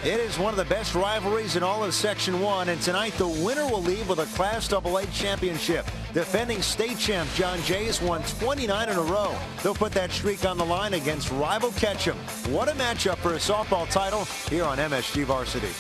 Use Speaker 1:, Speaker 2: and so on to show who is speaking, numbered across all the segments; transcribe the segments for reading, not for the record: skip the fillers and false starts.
Speaker 1: It is one of the best rivalries in all of Section 1, and tonight the winner will leave with a Class AA championship. Defending state champ John Jay has won 29 in a row. They'll put that streak on the line against rival Ketchum. What a matchup for a softball title here on MSG Varsity.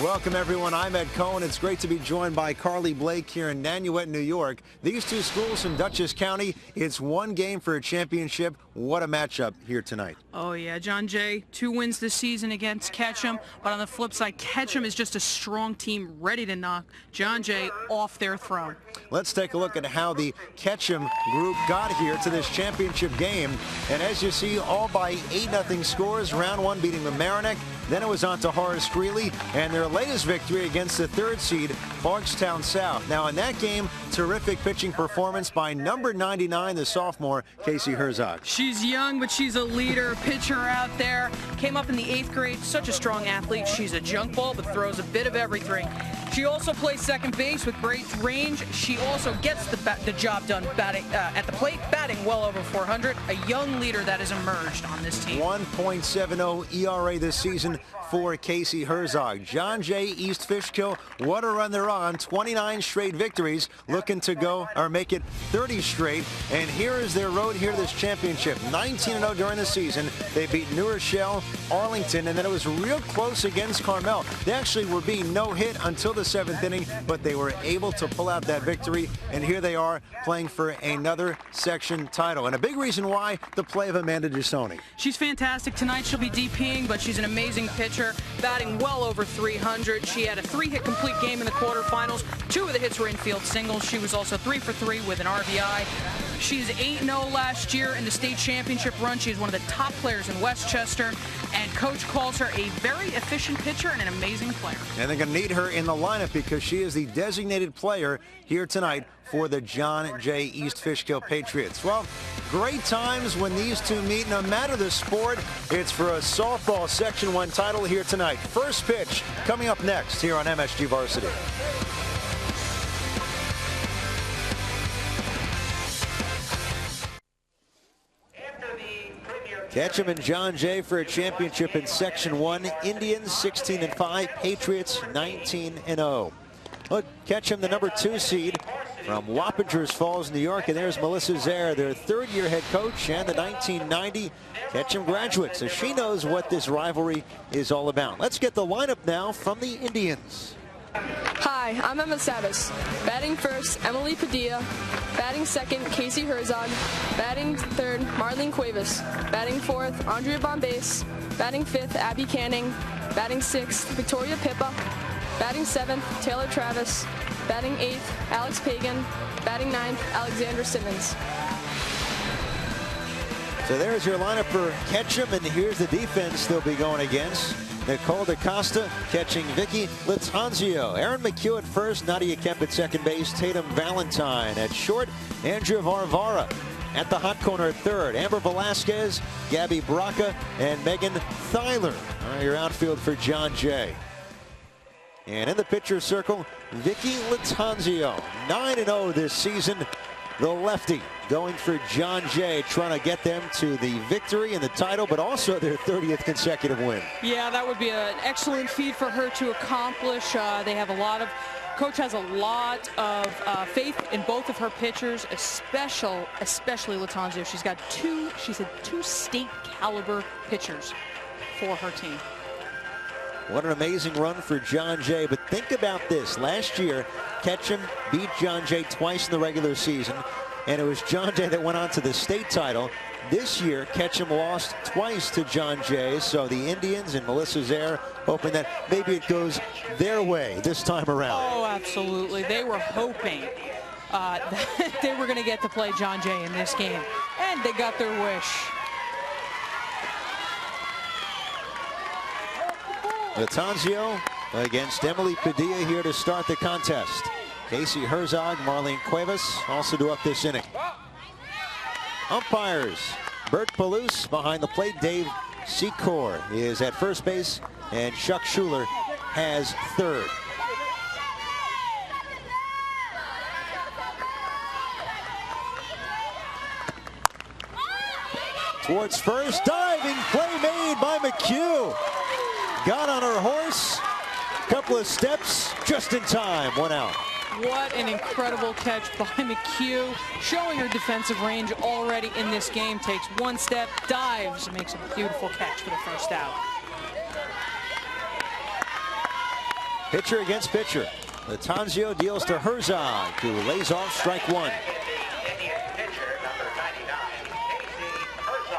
Speaker 1: Welcome, everyone. I'm Ed Cohen. It's great to be joined by Carly Blake here in Nanuet, New York. These two schools in Dutchess County, it's one game for a championship. What a matchup here tonight.
Speaker 2: Oh, yeah. John Jay, 2 wins this season against Ketchum. But on the flip side, Ketchum is just a strong team ready to knock John Jay off their throne.
Speaker 1: Let's take a look at how the Ketchum group got here to this championship game. And as you see, all by 8-0 scores. Round 1 beating the Mamaroneck. Then it was on to Horace Greeley and their latest victory against the 3rd seed, Bardstown South. Now in that game, terrific pitching performance by number 99, the sophomore, Casey Herzog.
Speaker 2: She's young, but she's a leader pitcher out there. Came up in the 8th grade, such a strong athlete. She's a junk ball, but throws a bit of everything. She also plays second base with great range. She also gets the job done batting at the plate, batting well over 400. A young leader that has emerged on this team.
Speaker 1: 1.70 ERA this season for Casey Herzog. John Jay, East Fishkill, what a run they're on. 29 straight victories, looking to go or make it 30 straight. And here is their road here to this championship. 19-0 during the season. They beat New Rochelle, Arlington, and then it was real close against Carmel. They actually were being no-hit until the 7th inning, but they were able to pull out that victory. And here they are playing for another section title. And a big reason why, the play of Amanda Gisoni.
Speaker 2: She's fantastic tonight. She'll be DPing, but she's an amazing pitcher, batting well over 300. She had a 3-hit complete game in the quarterfinals. 2 of the hits were infield singles. She was also 3 for 3 with an RBI. She's 8-0 last year in the state championship run. She's one of the top players in Westchester, and coach calls her a very efficient pitcher and an amazing player. And
Speaker 1: they're going to need her in the lineup because she is the designated player here tonight for the John Jay East Fishkill Patriots. Well, great times when these two meet. No matter the sport, it's for a softball Section 1 title here tonight. First pitch coming up next here on MSG Varsity. Ketchum and John Jay for a championship in Section 1. Indians 16-5, Patriots 19-0. Look, Ketchum, the number 2 seed from Wappingers Falls, New York, and there's Melissa Zaire, their 3rd-year head coach and the 1990 Ketchum graduate. So she knows what this rivalry is all about. Let's get the lineup now from the Indians.
Speaker 3: Hi, I'm Emma Savis. Batting first, Emily Padilla. Batting second, Casey Herzog. Batting third, Marlene Cuevas. Batting fourth, Andrea Bombase. Batting fifth, Abby Canning. Batting sixth, Victoria Pippa. Batting seventh, Taylor Travis. Batting eighth, Alex Pagan. Batting ninth, Alexandra Simmons.
Speaker 1: So there's your lineup for Ketchum, and here's the defense they'll be going against. Nicole DaCosta catching Vicky Latanzio. Aaron McHugh at first, Nadia Kemp at second base, Tatum Valentine at short, Andrea Varvara at the hot corner at third, Amber Velasquez, Gabby Braca, and Megan Thyler. Your outfield for John Jay. And in the pitcher circle, Vicky Latanzio, 9-0 this season. The lefty going for John Jay, trying to get them to the victory and the title, but also their 30th consecutive win.
Speaker 2: Yeah, that would be an excellent feat for her to accomplish. They have a lot of, coach has a lot of faith in both of her pitchers, especially Latanzio. She's got two state caliber pitchers for her team.
Speaker 1: What an amazing run for John Jay. But think about this. Last year, Ketchum beat John Jay twice in the regular season, and it was John Jay that went on to the state title. This year, Ketchum lost twice to John Jay, so the Indians and Melissa Zaire hoping that maybe it goes their way this time around.
Speaker 2: Oh, absolutely. They were hoping that they were going to get to play John Jay in this game, and they got their wish.
Speaker 1: Latanzio against Emily Padilla here to start the contest. Casey Herzog, Marlene Cuevas also do up this inning. Umpires, Bert Palouse behind the plate. Dave Secor is at first base, and Chuck Schuler has third. Towards first, diving play made by McHugh. got on her horse. Couple of steps, just in time, 1 out.
Speaker 2: What an incredible catch by McHugh, showing her defensive range already in this game. Takes 1 step, dives, and makes a beautiful catch for the first out.
Speaker 1: Pitcher against pitcher. Latanzio deals to Herzog, who lays off strike 1.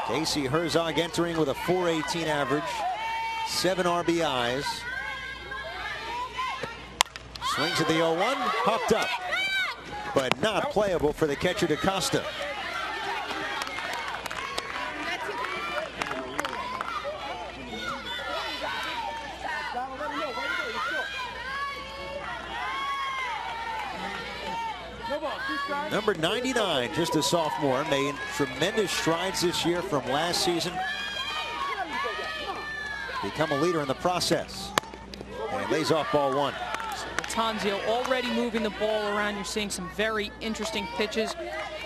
Speaker 1: Casey Herzog entering with a .418 average, 7 RBIs. Swings at the 0-1, popped up, but not playable for the catcher DaCosta. Number 99, just a sophomore, made tremendous strides this year from last season. Become a leader in the process. And lays off ball 1.
Speaker 2: Latanzio already moving the ball around. You're seeing some very interesting pitches.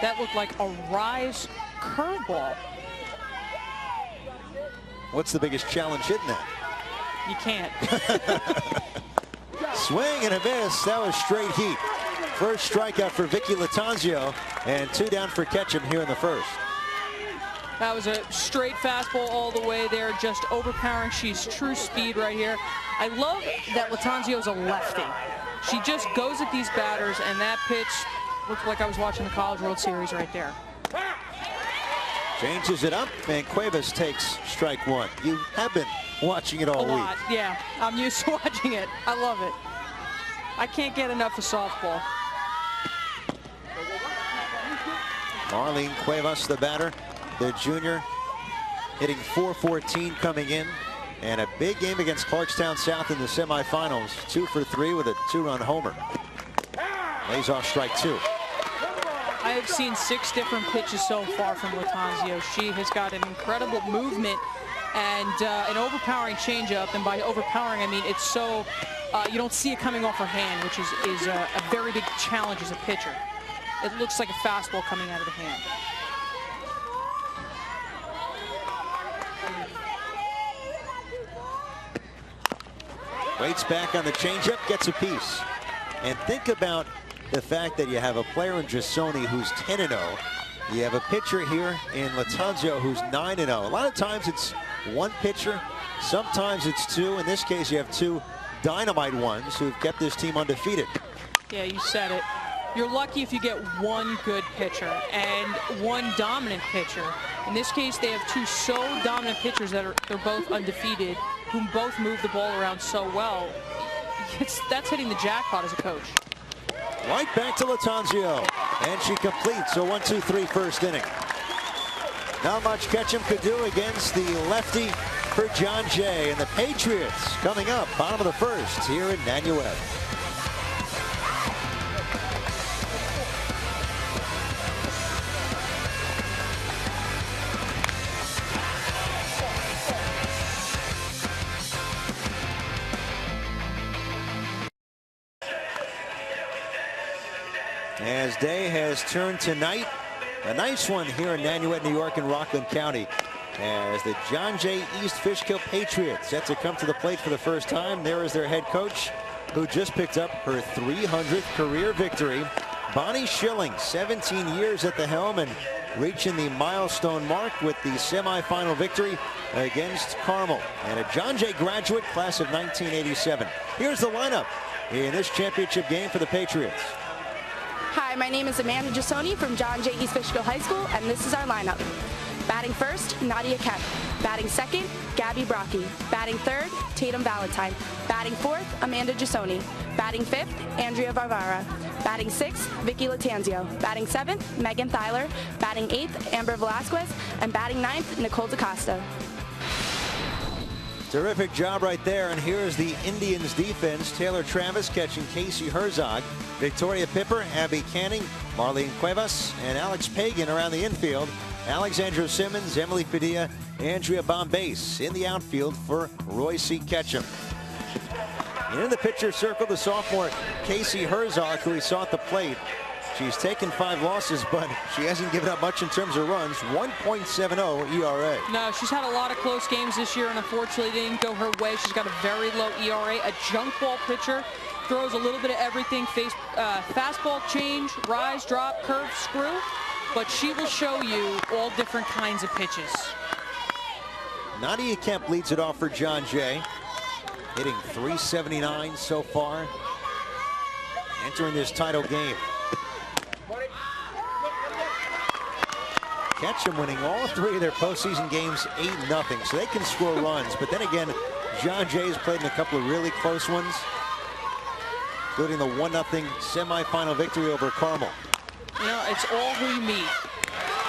Speaker 2: That looked like a rise curveball.
Speaker 1: What's the biggest challenge hitting that?
Speaker 2: You can't.
Speaker 1: Swing and a miss. That was straight heat. First strikeout for Vicky Latanzio, and 2 down for Ketchum here in the first.
Speaker 2: That was a straight fastball all the way there, just overpowering. She's true speed right here. I love that Latanzio's a lefty. She just goes at these batters, and that pitch looked like I was watching the College World Series right there.
Speaker 1: Changes it up, and Cuevas takes strike 1. You have been watching it all week.
Speaker 2: A lot, yeah. I'm used to watching it. I love it. I can't get enough of softball.
Speaker 1: Marlene Cuevas, the batter, the junior, hitting .414 coming in. And a big game against Clarkstown South in the semifinals. 2 for 3 with a 2-run homer. Lays off strike 2.
Speaker 2: I have seen 6 different pitches so far from Latanzio. She has got an incredible movement and an overpowering changeup. And by overpowering, I mean it's so you don't see it coming off her hand, which is a very big challenge as a pitcher. It looks like a fastball coming out of the hand.
Speaker 1: Waits back on the changeup, gets a piece. And think about the fact that you have a player in Giussoni who's 10-0. You have a pitcher here in Latanzio who's 9-0. A lot of times it's one pitcher, sometimes it's 2. In this case, you have 2 dynamite ones who've kept this team undefeated.
Speaker 2: Yeah, you said it. You're lucky if you get 1 good pitcher and 1 dominant pitcher. In this case, they have 2 so dominant pitchers that they're both undefeated, who both move the ball around so well. That's hitting the jackpot as a coach.
Speaker 1: Right back to Latanzio, and she completes a 1-2-3 first inning. Not much Ketchum could do against the lefty for John Jay, and the Patriots coming up bottom of the first here in Nanuet. As day has turned to night, a nice one here in Nanuet, New York, and Rockland County, as the John Jay East Fishkill Patriots set to come to the plate for the first time. There is their head coach, who just picked up her 300th career victory. Bonnie Schilling, 17 years at the helm and reaching the milestone mark with the semifinal victory against Carmel. And a John Jay graduate, class of 1987. Here's the lineup in this championship game for the Patriots.
Speaker 4: Hi, my name is Amanda Giussoni from John Jay East Fishkill High School, and this is our lineup. Batting first, Nadia Kemp. Batting second, Gabby Brocky. Batting third, Tatum Valentine. Batting fourth, Amanda Giussoni. Batting fifth, Andrea Varvara. Batting sixth, Vicky Latanzio. Batting seventh, Megan Thyler. Batting eighth, Amber Velasquez. And batting ninth, Nicole DaCosta.
Speaker 1: Terrific job right there, and here's the Indians defense. Taylor Travis catching Casey Herzog, Victoria Pipper, Abby Canning, Marlene Cuevas, and Alex Pagan around the infield. Alexandra Simmons, Emily Padilla, Andrea Bombase in the outfield for Royce Ketchum. In the pitcher circle, the sophomore Casey Herzog, who we saw at the plate She's taken 5 losses, but she hasn't given up much in terms of runs. 1.70 ERA.
Speaker 2: No, she's had a lot of close games this year, and unfortunately it didn't go her way. She's got a very low ERA, a junk ball pitcher, throws a little bit of everything, fastball change, rise, drop, curve, screw, but she will show you all different kinds of pitches.
Speaker 1: Nadia Kemp leads it off for John Jay, hitting .379 so far, entering this title game. Ketchum winning all 3 of their postseason games 8-0, so they can score runs. But then again, John Jay's played in a couple of really close ones, including the 1-0 semifinal victory over Carmel.
Speaker 2: You know, it's all who you meet.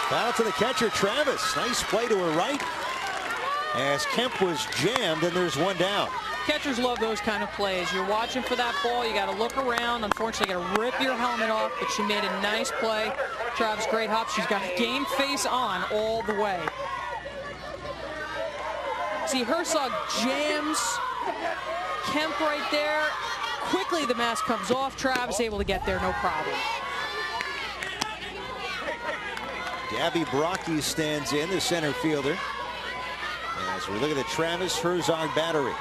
Speaker 1: Foul to the catcher, Travis. Nice play to her right, as Kemp was jammed, and there's 1 down.
Speaker 2: Catchers love those kind of plays. You're watching for that ball. You got to look around. Unfortunately, you got to rip your helmet off, but she made a nice play. Travis, great hop. She's got game face on all the way. See, Herzog jams Kemp right there. Quickly, the mask comes off. Travis able to get there, no problem.
Speaker 1: Gabby Brocky stands in, the center fielder, as we look at the Travis Herzog battery.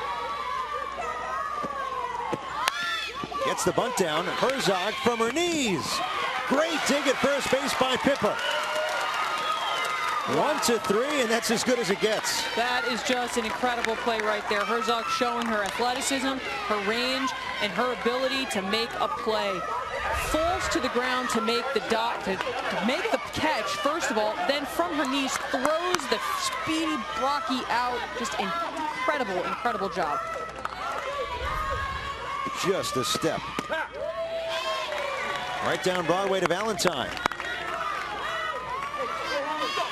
Speaker 1: Gets the bunt down. Herzog from her knees. Great dig at first base by Pippa. 1-3, and that's as good as it gets.
Speaker 2: That is just an incredible play right there. Herzog showing her athleticism, her range, and her ability to make a play. Falls to the ground to make the make the catch, first of all, then from her knees throws the speedy Brocky out. Just incredible, incredible job.
Speaker 1: Just a step. Right down Broadway to Valentine.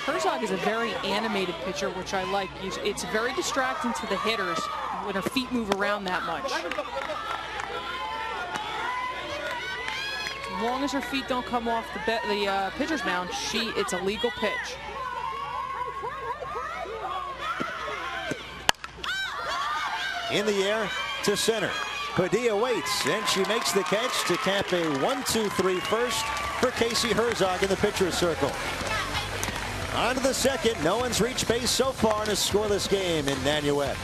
Speaker 2: Herzog is a very animated pitcher, which I like. It's very distracting to the hitters when her feet move around that much. As long as her feet don't come off the pitcher's mound, it's a legal pitch.
Speaker 1: In the air to center. Padilla waits, and she makes the catch to cap a 1-2-3 first for Casey Herzog in the pitcher's circle. On to the second. No one's reached base so far in a scoreless game in Nanuet.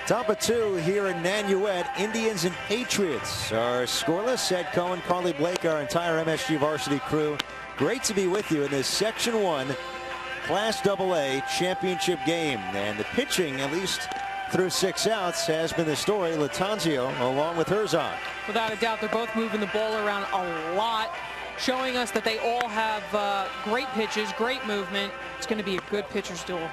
Speaker 1: Top of 2 here in Nanuet. Indians and Patriots are scoreless. Ed Cohen, Carly Blake, our entire MSG varsity crew. Great to be with you in this Section 1 Class AA championship game. And the pitching, at least through 6 outs, has been the story. Latanzio along with Herzog.
Speaker 2: Without a doubt, they're both moving the ball around a lot, showing us that they all have great pitches, great movement. It's going to be a good pitcher's duel.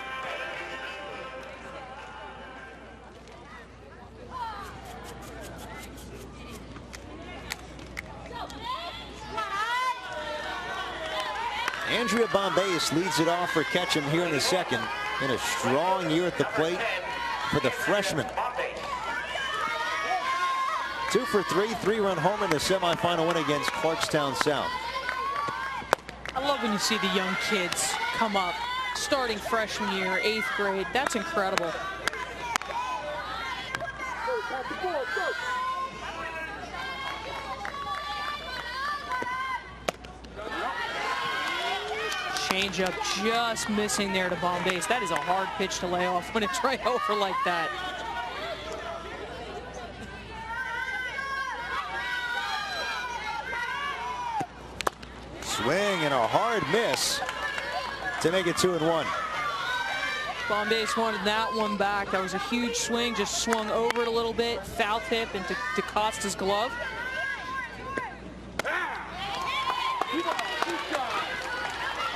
Speaker 1: Andrea Bombase leads it off for Ketchum here in the second. In a strong year at the plate for the freshman. 2 for 3, 3-run homer in the semifinal win against Clarkstown South.
Speaker 2: I love when you see the young kids come up, starting freshman year, 8th grade. That's incredible. Changeup just missing there to Bombase. That is a hard pitch to lay off when it's right over like that.
Speaker 1: Swing and a hard miss to make it 2-1.
Speaker 2: Bombase wanted that one back. That was a huge swing, just swung over it a little bit, foul tip into DeCosta's glove.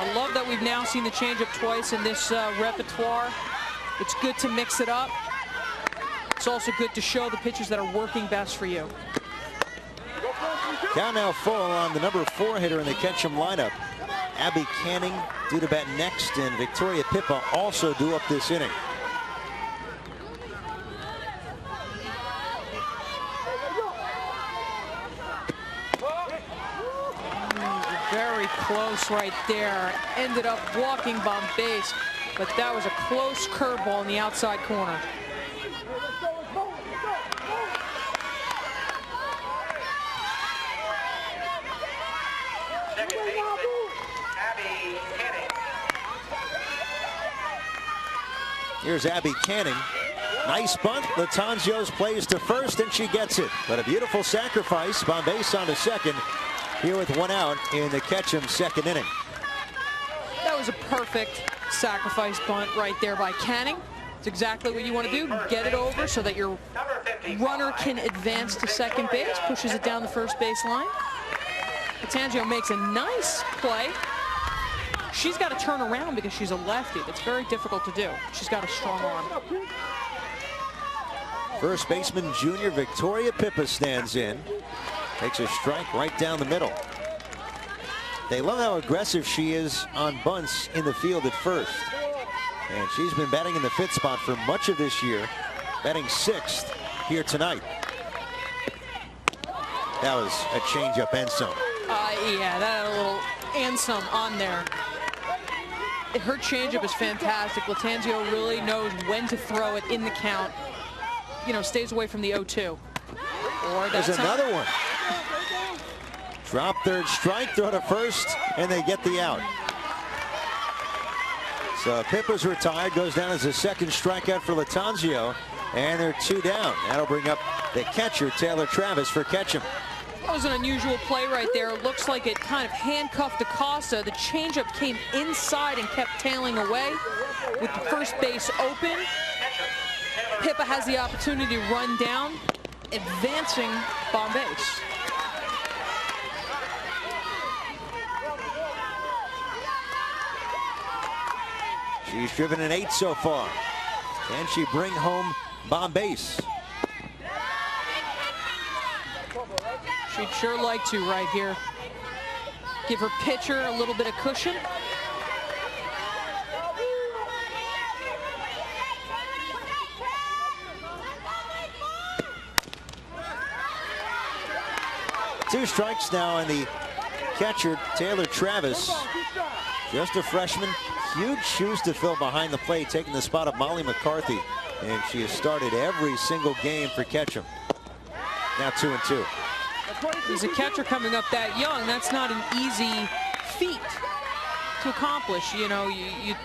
Speaker 2: I love that we've now seen the changeup twice in this repertoire. It's good to mix it up. It's also good to show the pitches that are working best for you.
Speaker 1: Count now full on the number 4 hitter in the Ketchum lineup. Abby Canning due to bat next, and Victoria Pippa also due up this inning.
Speaker 2: Very close right there. Ended up walking Bombase, but that was a close curveball in the outside corner.
Speaker 1: Here's Abby Canning. Nice bunt. Latanzio's plays to first, and she gets it. But a beautiful sacrifice. Bombase on to second. Here with one out in the Ketchum second inning.
Speaker 2: That was a perfect sacrifice bunt right there by Canning. It's exactly what you want to do. Get it over so that your runner can advance to second base, pushes it down the first base line. Latanzio makes a nice play. She's got to turn around because she's a lefty. That's very difficult to do. She's got a strong arm.
Speaker 1: First baseman junior Victoria Pippa stands in. Takes a strike right down the middle. They love how aggressive she is on bunts in the field at first. And she's been batting in the fifth spot for much of this year. Batting sixth here tonight. That was a changeup and some.
Speaker 2: Yeah, that had a little and some on there. Her changeup is fantastic. Latanzio really knows when to throw it in the count. You know, stays away from the 0-2. Or
Speaker 1: there's another one. Drop third strike, throw to first, and they get the out. So Pippa's retired, goes down as a second strikeout for Latanzio, and they're 2 down. That'll bring up the catcher, Taylor Travis, for Ketchum.
Speaker 2: That was an unusual play right there. It looks like it kind of handcuffed Acosta. The changeup came inside and kept tailing away with the first base open. Pippa has the opportunity to run down, advancing Bombase.
Speaker 1: She's driven an 8 so far. Can she bring home Bombase?
Speaker 2: She'd sure like to right here. Give her pitcher a little bit of cushion.
Speaker 1: Two strikes now on the catcher, Taylor Travis. Just a freshman. Huge shoes to fill behind the plate, taking the spot of Molly McCarthy. And she has started every single game for Ketchum. Now 2-2.
Speaker 2: As a catcher coming up that young, that's not an easy feat to accomplish. You know, you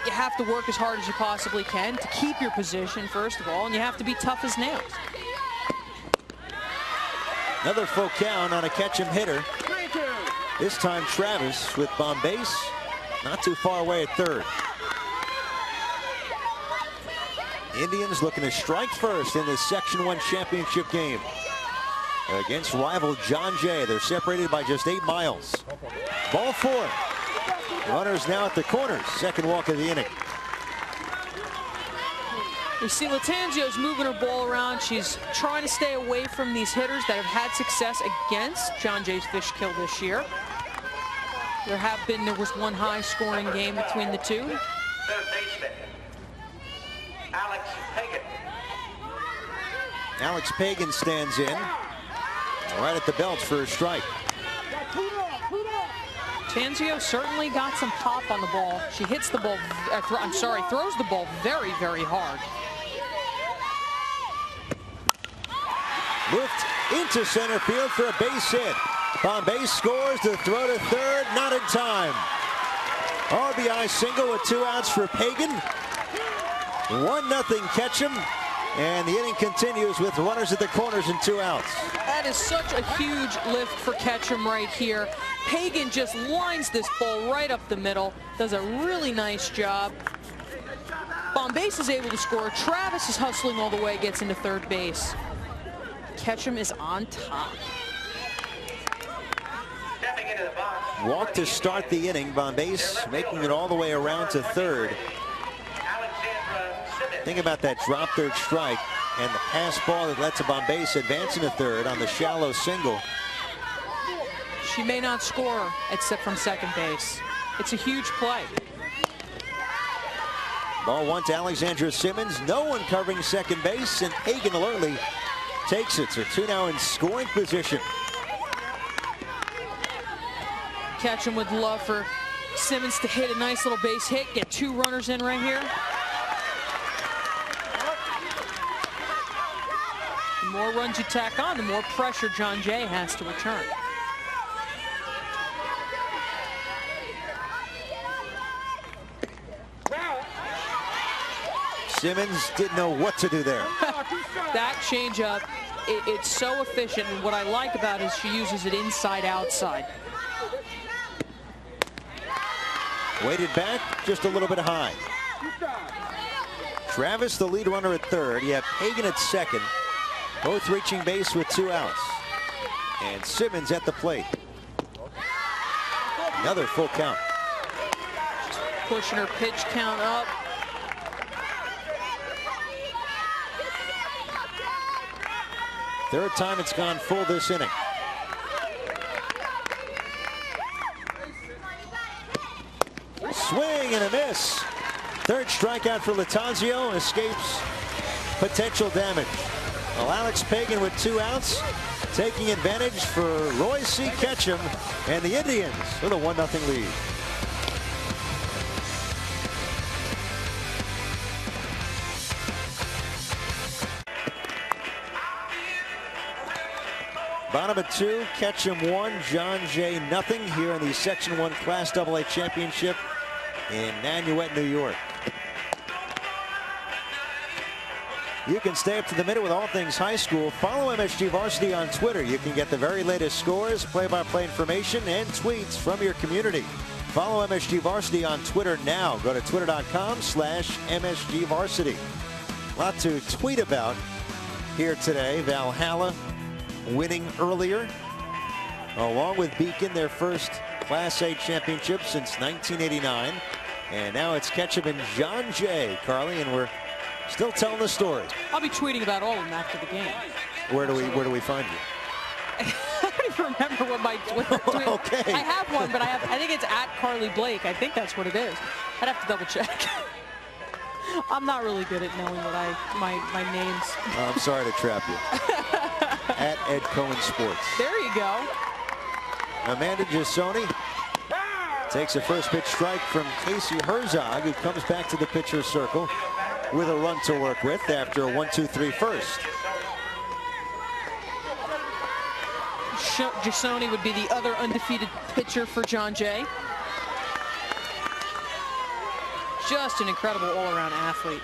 Speaker 2: have to work as hard as you possibly can to keep your position, first of all, and you have to be tough as nails.
Speaker 1: Another full count on a Ketchum hitter. This time Travis with Bombase not too far away at third. Indians looking to strike first in this Section 1 championship game against rival John Jay. They're separated by just 8 miles. Ball 4. Runners now at the corners. Second walk of the inning.
Speaker 2: You see Latanzio's moving her ball around. She's trying to stay away from these hitters that have had success against John Jay's Fishkill this year. There was one high-scoring game between the two.
Speaker 5: Third baseman, Alex Pagan.
Speaker 1: Alex Pagan stands in right at the belt for a strike.
Speaker 2: Latanzio certainly got some pop on the ball. She hits the ball, throws the ball very, very hard.
Speaker 1: Moved into center field for a base hit. Bombase scores to throw to third, not in time. RBI single with 2 outs for Pagan. 1-0 Ketchum, and the inning continues with runners at the corners and 2 outs.
Speaker 2: That is such a huge lift for Ketchum right here. Pagan just lines this ball right up the middle, does a really nice job. Bombase is able to score. Travis is hustling all the way, gets into third base. Ketchum is on top.
Speaker 1: Walk to start the inning. Bombase making it all the way around to third. Think about that drop third strike and the pass ball that lets a Bombase advance into third on the shallow single.
Speaker 2: She may not score except from second base. It's a huge play.
Speaker 1: Ball 1 to Alexandra Simmons. No one covering second base, and Hagan alertly takes it. So 2 now in scoring position.
Speaker 2: Ketchum would love for Simmons to hit a nice little base hit, get 2 runners in right here. The more runs you tack on, the more pressure John Jay has to return.
Speaker 1: Simmons didn't know what to do there.
Speaker 2: That changeup, it's so efficient, and what I like about it is she uses it inside outside.
Speaker 1: Weighted back, just a little bit high. Travis, the lead runner at third. You have Hagan at second, both reaching base with 2 outs. And Simmons at the plate. Another full count.
Speaker 2: Pushing her pitch count up.
Speaker 1: Third time it's gone full this inning. Swing and a miss. Third strikeout for Latanzio. Escapes potential damage. Well, Alex Pagan with 2 outs, taking advantage for Roy C. Ketchum and the Indians with a 1-0 lead. Bottom of 2, Ketchum 1, John Jay nothing here in the Section 1 Class AA Championship in Nanuet, New York. You can stay up to the minute with all things high school. Follow MSG Varsity on Twitter. You can get the very latest scores, play-by-play information, and tweets from your community. Follow MSG Varsity on Twitter now. Go to twitter.com/MSG Varsity. A lot to tweet about here today. Valhalla winning earlier, along with Beacon, their first Class A championship since 1989. And now it's Ketchum and John Jay, Carly, and we're still telling the story.
Speaker 2: I'll be tweeting about all of them after the game.
Speaker 1: Where do we find you?
Speaker 2: I don't even remember what my Twitter tweet.
Speaker 1: Okay.
Speaker 2: I have one, but I think it's at Carly Blake. I think that's what it is. I'd have to double check. I'm not really good at knowing what my names.
Speaker 1: I'm sorry to trap you. At Ed Cohen Sports.
Speaker 2: There you go.
Speaker 1: Amanda Gisoni takes a first pitch strike from Casey Herzog, who comes back to the pitcher's circle with a run to work with after a 1-2-3 first.
Speaker 2: Gisoni would be the other undefeated pitcher for John Jay. Just an incredible all-around athlete.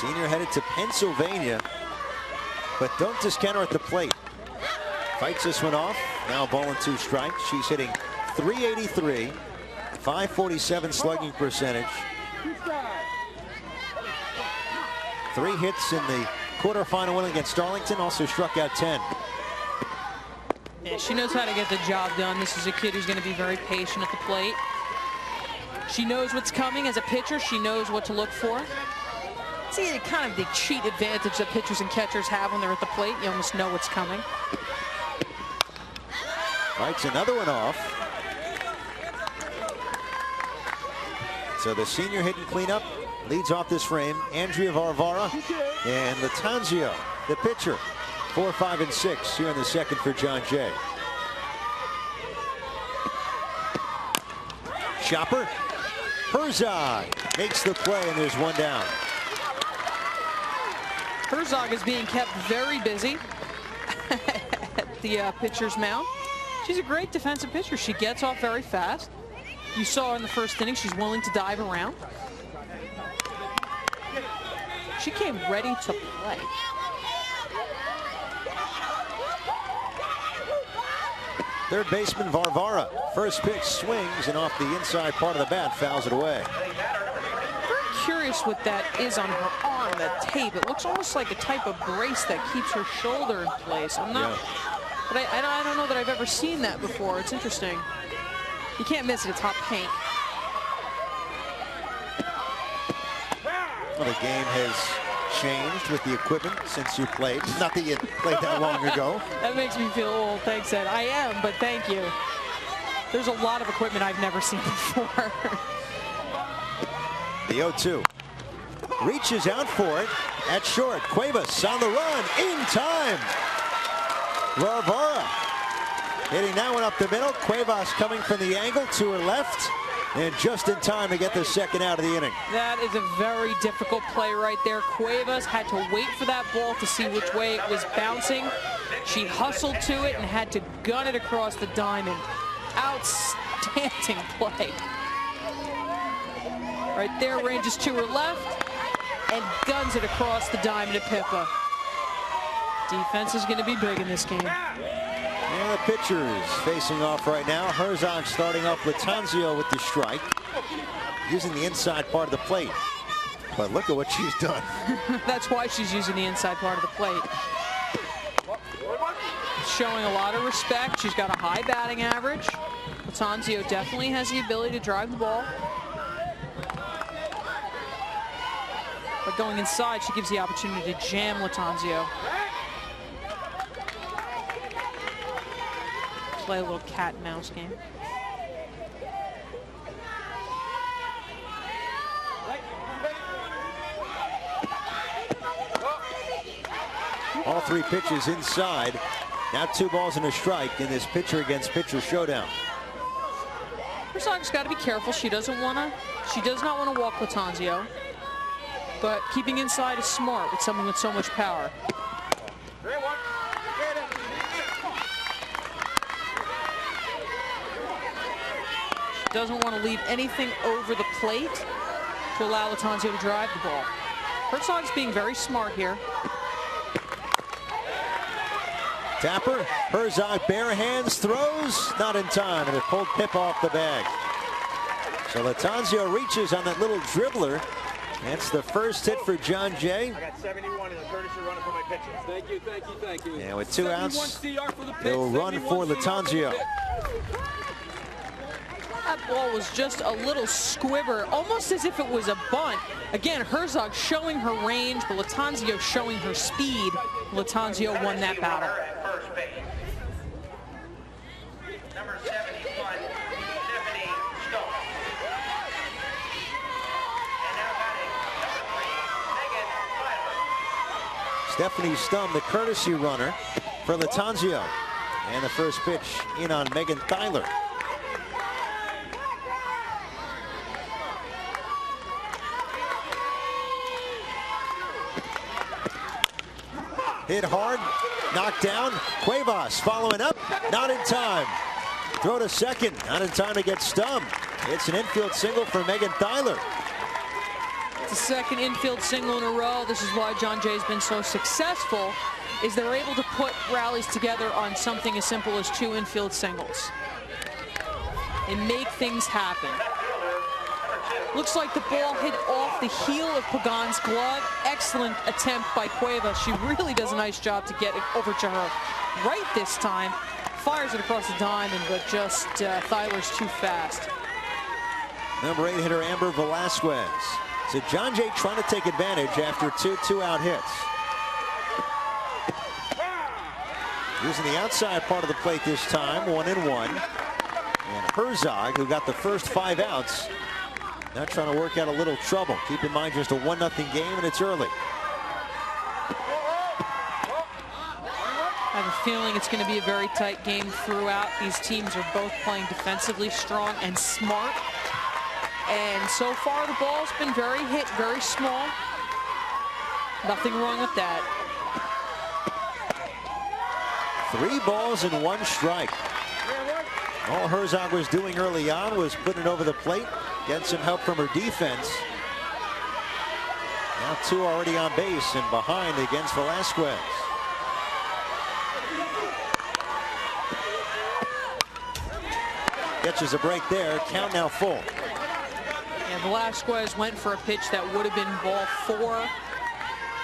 Speaker 1: Senior headed to Pennsylvania, but don't discount her at the plate. Fights this one off. Now a ball and 2 strikes. She's hitting .383, .547 slugging percentage. 3 hits in the quarterfinal win against Darlington. Also struck out 10.
Speaker 2: Yeah, she knows how to get the job done. This is a kid who's going to be very patient at the plate. She knows what's coming as a pitcher. She knows what to look for. See, kind of the cheat advantage that pitchers and catchers have when they're at the plate. You almost know what's coming.
Speaker 1: Fights another one off. So the senior hitting cleanup leads off this frame. Andrea Varvara and Latanzio, the pitcher. 4, 5, and 6 here in the second for John Jay. Chopper. Herzog makes the play, and there's 1 down.
Speaker 2: Herzog is being kept very busy at the pitcher's mound. She's a great defensive pitcher. She gets off very fast. You saw in the first inning, she's willing to dive around. She came ready to play.
Speaker 1: Third baseman Varvara. First pitch swings, and off the inside part of the bat, fouls it away.
Speaker 2: Very curious what that is on her arm, that tape. It looks almost like a type of brace that keeps her shoulder in place. I'm not, but I don't know that I've ever seen that before. It's interesting. You can't miss it. It's hot paint.
Speaker 1: Well, the game has changed with the equipment since you played. Not that you played that long ago.
Speaker 2: That makes me feel old. Thanks, Ed. I am, but thank you. There's a lot of equipment I've never seen before.
Speaker 1: The 0-2. Reaches out for it at short. Cuevas on the run in time. Varvara hitting that one up the middle. Cuevas coming from the angle to her left, and just in time to get the second out of the inning.
Speaker 2: That is a very difficult play right there. Cuevas had to wait for that ball to see which way it was bouncing. She hustled to it and had to gun it across the diamond. Outstanding play. Right there, ranges to her left and guns it across the diamond to Pippa. Defense is going to be big in this game.
Speaker 1: And the pitchers facing off right now. Herzog starting off Latanzio with the strike, using the inside part of the plate. But look at what she's done.
Speaker 2: That's why she's using the inside part of the plate. Showing a lot of respect. She's got a high batting average. Latanzio definitely has the ability to drive the ball. But going inside, she gives the opportunity to jam Latanzio. Play a little cat and mouse game.
Speaker 1: All three pitches inside. Now 2 balls and a strike in this pitcher against pitcher showdown.
Speaker 2: Herzog's got to be careful. She does not want to walk Latanzio. But keeping inside is smart with someone with so much power. She doesn't want to leave anything over the plate to allow Latanzio to drive the ball. Herzog's being very smart here.
Speaker 1: Tapper, Herzog bare hands, throws, not in time, and it pulled Pip off the bag. So Latanzio reaches on that little dribbler. That's the first hit for John Jay.
Speaker 5: I got 71 in the courtesy running for my pitcher.
Speaker 6: Thank you, thank you, thank you.
Speaker 1: And with 2 outs, they'll run for Latanzio.
Speaker 2: That ball was just a little squibber, almost as if it was a bunt. Again, Herzog showing her range, but Latanzio showing her speed. Latanzio won that battle.
Speaker 5: First base. Number 71, Stephanie Stone. And now batting number 3, Megan Tyler.
Speaker 1: Stephanie Stum, the courtesy runner for Latanzio. And the first pitch in on Megan Tyler. Hit hard, knocked down. Cuevas following up, not in time. Throw to second, not in time to get Stum. It's an infield single for Megan Tyler.
Speaker 2: It's the second infield single in a row. This is why John Jay's been so successful, is they're able to put rallies together on something as simple as 2 infield singles and make things happen. Looks like the ball hit off the heel of Pagan's glove. Excellent attempt by Cuevas. She really does a nice job to get it over to her right this time. Fires it across the diamond, but just Tyler's too fast.
Speaker 1: Number 8 hitter Amber Velasquez. So John Jay trying to take advantage after 2 two-out hits. Using the outside part of the plate this time, 1-1. And Herzog, who got the first 5 outs, now trying to work out a little trouble. Keep in mind, just a 1-0 game, and it's early.
Speaker 2: I have a feeling it's going to be a very tight game throughout. These teams are both playing defensively strong and smart. And so far, the ball's been very hit, very small. Nothing wrong with that.
Speaker 1: 3 balls and 1 strike. All Herzog was doing early on was putting it over the plate, getting some help from her defense. Now 2 already on base and behind against Velasquez. Catches a break there. Count now full.
Speaker 2: And Velasquez went for a pitch that would have been ball 4.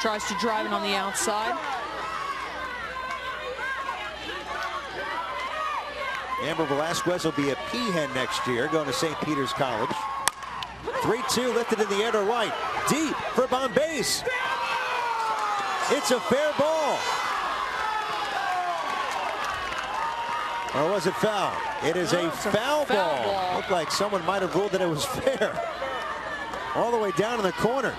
Speaker 2: Tries to drive it on the outside.
Speaker 1: Amber Velasquez will be a peahen next year, going to St. Peter's College. 3-2 lifted in the air to right. Deep for Bombase. It's a fair ball. Or was it foul? It is a foul ball. Looked like someone might have ruled that it was fair. All the way down in the corner.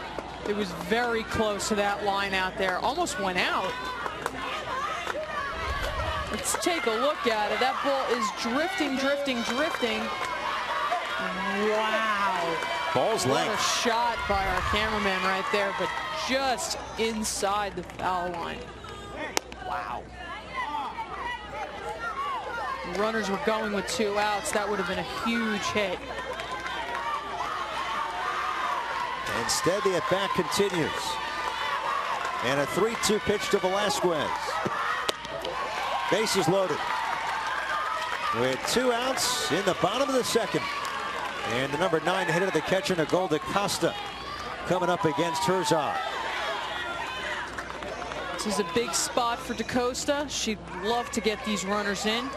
Speaker 2: It was very close to that line out there. Almost went out. Let's take a look at it. That ball is drifting, drifting, drifting. Wow.
Speaker 1: Ball's length.
Speaker 2: What a shot by our cameraman right there, but just inside the foul line. Wow. The runners were going with 2 outs. That would have been a huge hit.
Speaker 1: Instead, the at-bat continues. And a 3-2 pitch to Velasquez. Bases loaded. With 2 outs in the bottom of the second. And the number 9 hitter of the catcher, Nicole DaCosta, coming up against Herzog.
Speaker 2: This is a big spot for DaCosta. She'd love to get these runners in.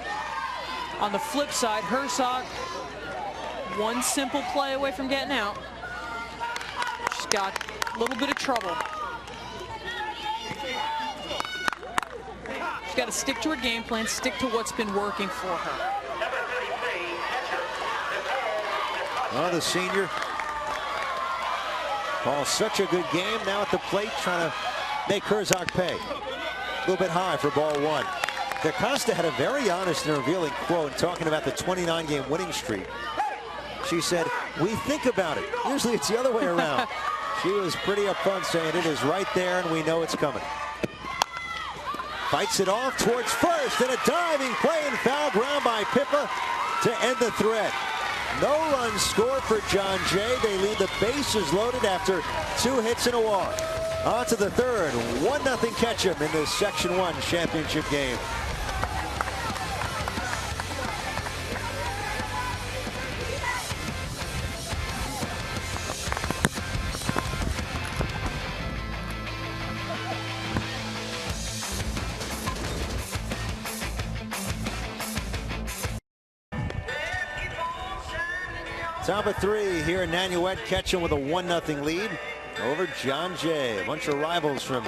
Speaker 2: On the flip side, Herzog, one simple play away from getting out. She's got a little bit of trouble. She's got to stick to her game plan, stick to what's been working for her.
Speaker 1: Well, the senior calls such a good game now at the plate, trying to make Herzog pay. A little bit high for ball 1. DaCosta had a very honest and revealing quote talking about the 29-game winning streak. She said, "We think about it. Usually it's the other way around." She was pretty upfront saying it is right there and we know it's coming. Fights it off towards first, and a diving play and foul ground by Pippa to end the threat. No runs scored for John Jay. They leave the bases loaded after 2 hits and a walk. On to the third, 1-0 Ketchum in this Section 1 championship game. Top of 3 here in Nanuet. Ketchum with a 1-0 lead over John Jay. A bunch of rivals from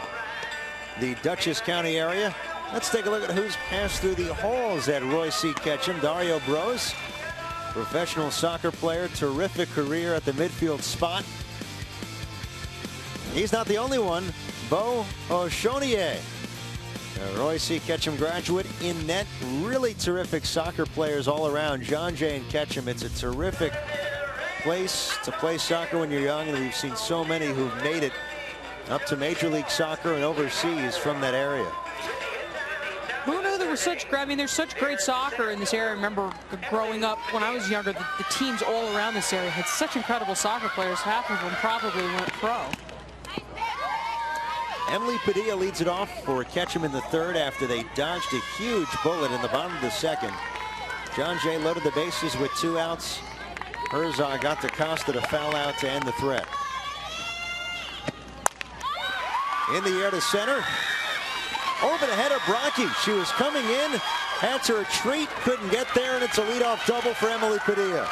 Speaker 1: the Dutchess County area. Let's take a look at who's passed through the halls at Roy C. Ketchum. Dario Bros, professional soccer player, terrific career at the midfield spot. He's not the only one. Bo O'Shonier, a Roy C. Ketchum graduate in net. Really terrific soccer players all around. John Jay and Ketchum, it's a terrific place to play soccer when you're young, and we've seen so many who've made it up to Major League Soccer and overseas from that area.
Speaker 2: Who knew there was such, I mean, there's such great soccer in this area. I remember growing up when I was younger, the teams all around this area had such incredible soccer players. Half of them probably went pro.
Speaker 1: Emily Padilla leads it off for Ketchum in the third after they dodged a huge bullet in the bottom of the second. John Jay loaded the bases with 2 outs. Herzog got DaCosta to foul out to end the threat. In the air to center. Over the head of Brocky. She was coming in, had to retreat, couldn't get there, and it's a leadoff double for Emily Padilla.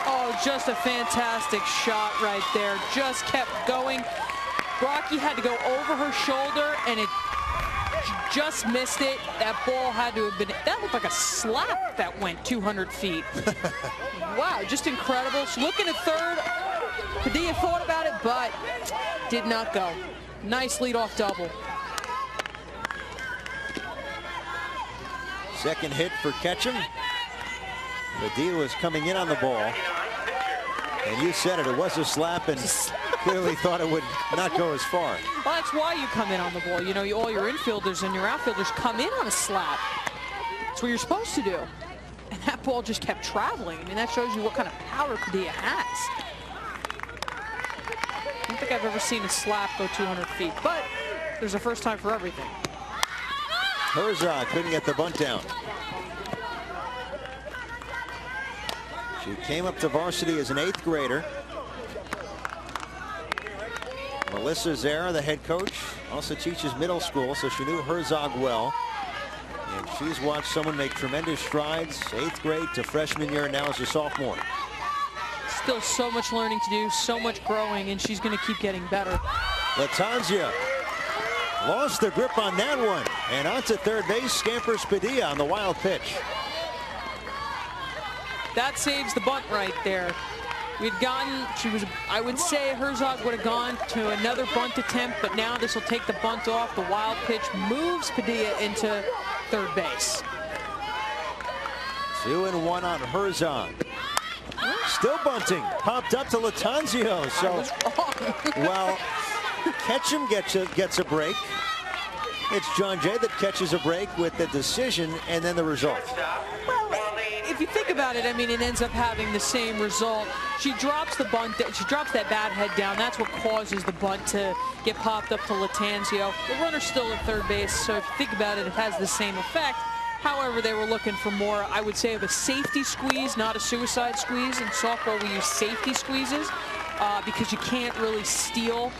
Speaker 2: Oh, just a fantastic shot right there. Just kept going. Brocky had to go over her shoulder, and it just missed it. That ball had to have been, that looked like a slap that went 200 feet. Wow, just incredible. She's looking at third. Padilla thought about it, but did not go. Nice leadoff double.
Speaker 1: Second hit for Ketchum. Padilla was coming in on the ball. And you said it, it was a slap, and clearly thought it would not go as far.
Speaker 2: Well, that's why you come in on the ball. You know, all your infielders and your outfielders come in on a slap. That's what you're supposed to do. And that ball just kept traveling. I mean, that shows you what kind of power Padilla has. I don't think I've ever seen a slap go 200 feet, but there's a first time for everything.
Speaker 1: Herzog couldn't get the bunt down. She came up to varsity as an 8th grader. Melissa Zara, the head coach, also teaches middle school, so she knew Herzog well. And she's watched someone make tremendous strides, 8th grade to freshman year, and now as a sophomore.
Speaker 2: Still so much learning to do, so much growing, and she's going to keep getting better.
Speaker 1: Latanzia lost the grip on that one, and onto third base, scampers Padilla on the wild pitch.
Speaker 2: That saves the bunt right there. We'd gotten, I would say Herzog would have gone to another bunt attempt, but now this will take the bunt off. The wild pitch moves Padilla into third base.
Speaker 1: 2-1 on Herzog. Still bunting, popped up to Latanzio. So, well, Ketchum gets a break. It's John Jay that catches a break with the decision and then the result.
Speaker 2: Well, if you think about it, I mean, it ends up having the same result. She drops the bunt, she drops that bat head down. That's what causes the bunt to get popped up to Lattanzio. The runner's still at third base, so if you think about it, it has the same effect. However, they were looking for more, I would say, of a safety squeeze, not a suicide squeeze. In softball, we use safety squeezes because you can't really steal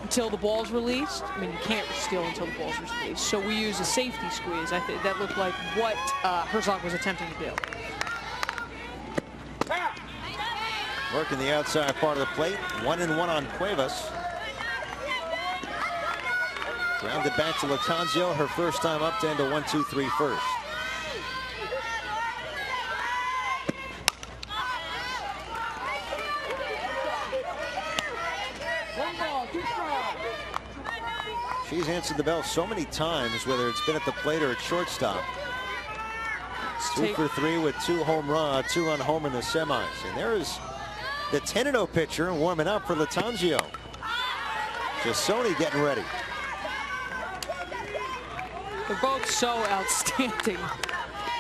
Speaker 2: until the ball's released. I mean, you can't steal until the ball's released. So we use a safety squeeze. I think that looked like what Herzog was attempting to do.
Speaker 1: Working the outside part of the plate. 1-1 on Cuevas. Grounded back to Lattanzio. Her first time up to end a 1-2-3 first. She's answered the bell so many times, whether it's been at the plate or at shortstop. 2 for 3 with 2-run homer in the semis. And there is the 10-0 pitcher warming up for Lattanzio. Jasoni getting ready.
Speaker 2: They're both so outstanding.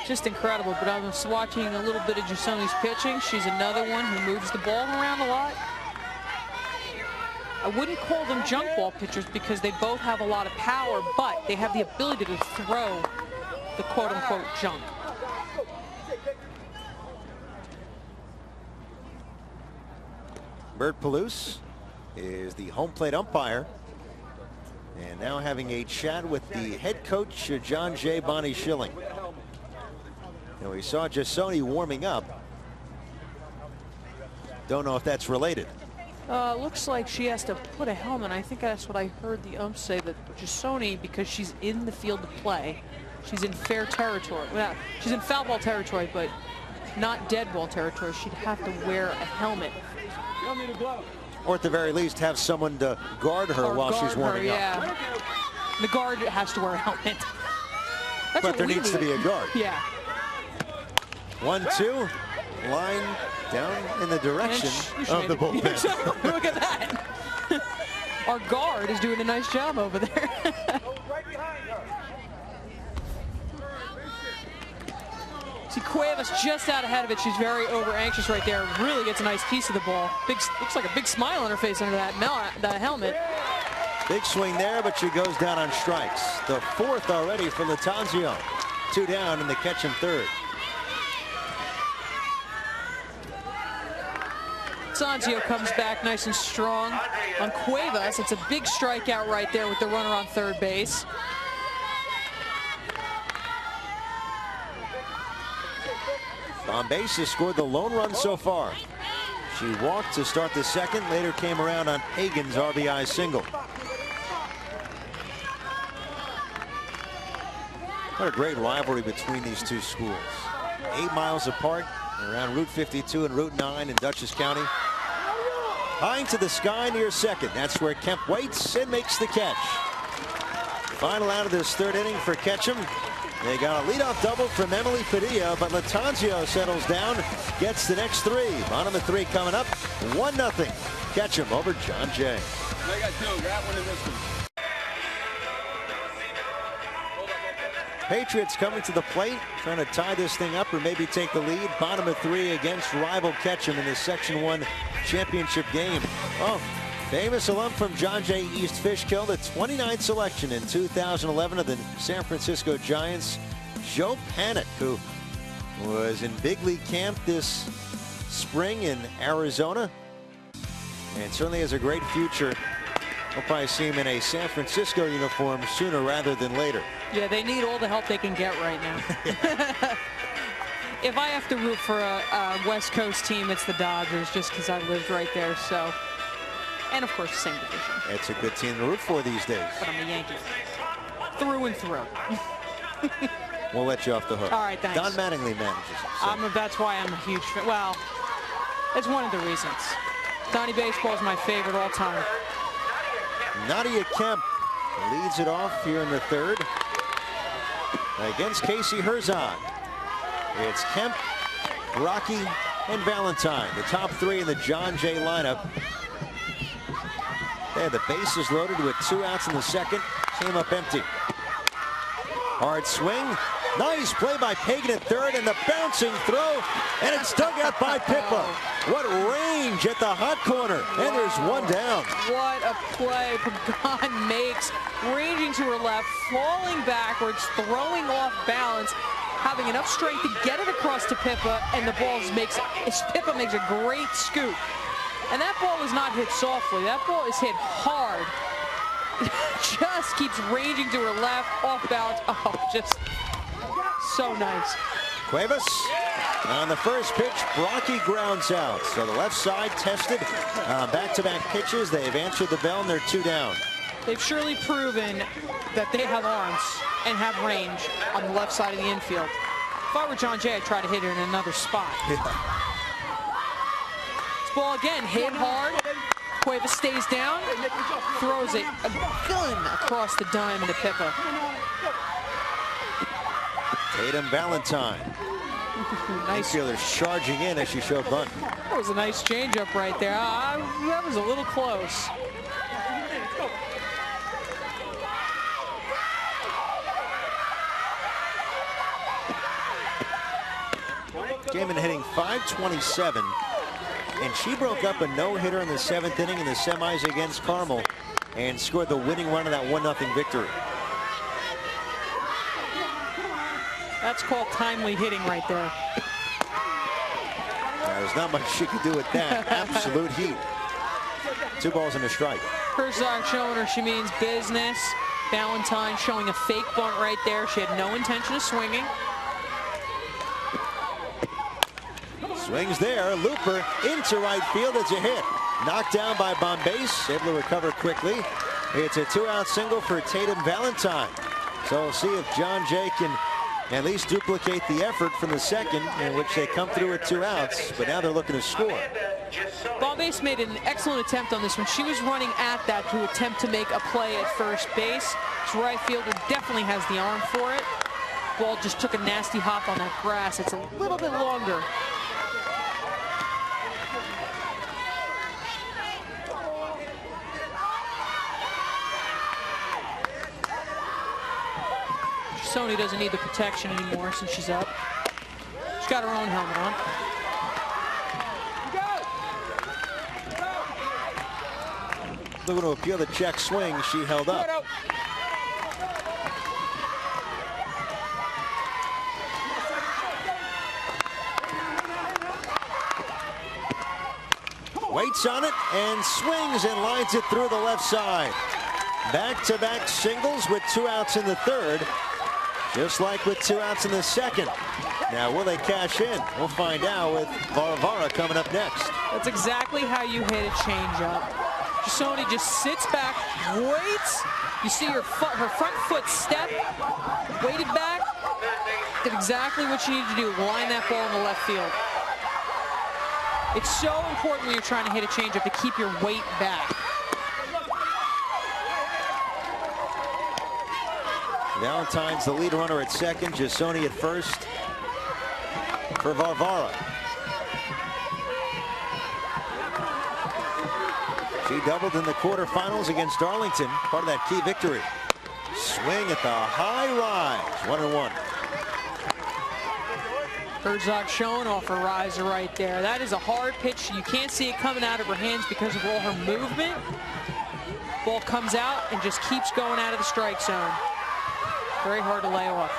Speaker 2: Just incredible. But I was watching a little bit of Jasoni's pitching. She's another one who moves the ball around a lot. I wouldn't call them junk ball pitchers because they both have a lot of power, but they have the ability to throw the quote-unquote junk.
Speaker 1: Bert Palouse is the home plate umpire. And now having a chat with the head coach, John J. Bonnie Schilling. And we saw Jasoni warming up. Don't know if that's related.
Speaker 2: Looks like she has to put a helmet. I think that's what I heard the ump say, that Jasoni, because she's in the field of play, she's in fair territory. Well, she's in foul ball territory, but not dead ball territory. She'd have to wear a helmet.
Speaker 1: Or at the very least, have someone to guard her
Speaker 2: Or
Speaker 1: while
Speaker 2: guard
Speaker 1: she's warming
Speaker 2: her,
Speaker 1: up.
Speaker 2: yeah. The guard has to wear a helmet. That's
Speaker 1: But there needs to be a guard.
Speaker 2: Yeah.
Speaker 1: 1-2. Line down in the direction of the bullpen.
Speaker 2: Look at that. Our guard is doing a nice job over there. See, Cuevas just out ahead of it. She's very over anxious right there. Really gets a nice piece of the ball. Looks like a big smile on her face under that helmet.
Speaker 1: Big swing there, but she goes down on strikes. The fourth already for Lattanzio. 2 down in the Ketchum third.
Speaker 2: Lattanzio comes back nice and strong on Cuevas. It's a big strikeout right there with the runner on third base.
Speaker 1: Bombase has scored the lone run so far. She walked to start the second, later came around on Hagen's RBI single. What a great rivalry between these two schools. 8 miles apart around Route 52 and Route 9 in Dutchess County. High to the sky near second. That's where Kemp waits and makes the catch. Final out of this third inning for Ketchum. They got a leadoff double from Emily Padilla, but Lattanzio settles down, gets the next 3. Bottom of 3 coming up. 1-0. Ketchum over John Jay.
Speaker 6: I got 2. Grab one of this one.
Speaker 1: Patriots coming to the plate, trying to tie this thing up or maybe take the lead. Bottom of 3 against rival Ketchum in the Section 1 championship game. Oh, famous alum from John Jay East Fishkill, the 29th selection in 2011 of the San Francisco Giants, Joe Panik, who was in big league camp this spring in Arizona and certainly has a great future. We'll probably see him in a San Francisco uniform sooner rather than later.
Speaker 2: Yeah, they need all the help they can get right now. If I have to root for a West Coast team, it's the Dodgers, just because I lived right there. So, and of course, same division.
Speaker 1: It's a good team to root for these days.
Speaker 2: But I'm a Yankee, through and through.
Speaker 1: We'll let you off the hook.
Speaker 2: All right, thanks.
Speaker 1: Don Mattingly manages him. So.
Speaker 2: That's why I'm a huge fan. Well, it's one of the reasons. Donnie Baseball is my favorite all time.
Speaker 1: Nadia Kemp leads it off here in the third against Casey Herzog. It's Kemp, Rocky, and Valentine, the top 3 in the John Jay lineup. They had the bases loaded with 2 outs in the second. Came up empty. Hard swing, Nice play by Pagan at third, and the bouncing throw, and it's dug out by Pippa. What range at the hot corner, and there's one down.
Speaker 2: What a play Pagan makes, ranging to her left, falling backwards, throwing off balance, having enough strength to get it across to Pippa, and the ball Pippa makes a great scoop. And that ball is not hit softly, that ball is hit hard. Just keeps ranging to her left, off balance. Oh, just so nice.
Speaker 1: Cuevas on the first pitch, Brocky grounds out. So the left side tested, back-to-back pitches. They've answered the bell, and they're 2 down.
Speaker 2: They've surely proven that they have arms and have range on the left side of the infield. If I were John Jay, I'd try to hit it in another spot.
Speaker 1: Yeah.
Speaker 2: This ball again, hit hard. Cuevas stays down, throws it a gun across the diamond to Pippa.
Speaker 1: Tatum Valentine.
Speaker 2: Nice.
Speaker 1: Infielders charging in as she showed bunt.
Speaker 2: That was a nice changeup right there. That was a little close.
Speaker 1: Gaiman hitting .527, and she broke up a no-hitter in the 7th inning in the semis against Carmel and scored the winning run of that 1-0 victory.
Speaker 2: That's called timely hitting right there.
Speaker 1: There's not much she could do with that. Absolute heat. 2 balls and a strike.
Speaker 2: Herzog showing her she means business. Valentine showing a fake bunt right there. She had no intention of swinging.
Speaker 1: Swings there, Looper into right field. It's a hit. Knocked down by Bombase, able to recover quickly. It's a 2-out single for Tatum Valentine. So we'll see if John Jay can at least duplicate the effort from the second, in which they come through with 2 outs, but now they're looking to score.
Speaker 2: Bombase made an excellent attempt on this one. She was running at that to attempt to make a play at first base. This right fielder definitely has the arm for it. Ball just took a nasty hop on that grass. It's a little bit longer. Sony doesn't need the protection anymore since she's up. She's got her own helmet on.
Speaker 1: Looking to appeal the check swing, she held up. Waits on it and swings and lines it through the left side. Back-to-back singles with 2 outs in the 3rd. Just like with 2 outs in the 2nd. Now, will they cash in? We'll find out with Varvara coming up next.
Speaker 2: That's exactly how you hit a changeup. Sony just sits back, waits. You see her front foot step, waited back, did exactly what she needed to do, line that ball in the left field. It's so important when you're trying to hit a changeup to keep your weight back.
Speaker 1: Valentine's the lead runner at second. Jasoni at first for Varvara. She doubled in the quarterfinals against Arlington, part of that key victory. Swing at the high rise, 1-1.
Speaker 2: Herzog showing off a riser right there. That is a hard pitch. You can't see it coming out of her hands because of all her movement. Ball comes out and just keeps going out of the strike zone. Very hard to lay off.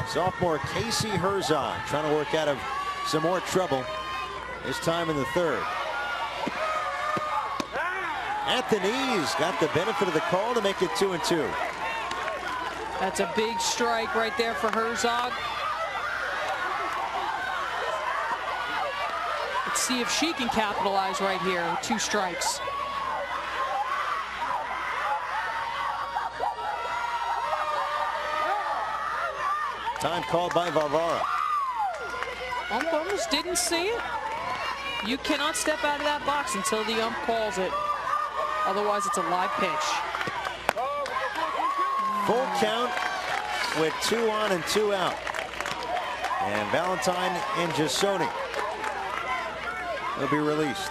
Speaker 1: Sophomore Casey Herzog trying to work out of some more trouble, this time in the 3rd. At the knees, got the benefit of the call to make it 2-2.
Speaker 2: That's a big strike right there for Herzog. Let's see if she can capitalize right here with 2 strikes.
Speaker 1: Time called by Varvara.
Speaker 2: Almost didn't see it. You cannot step out of that box until the ump calls it. Otherwise, it's a live pitch.
Speaker 1: Full count with 2 on and 2 out. And Valentine and Jasoni. He'll be released.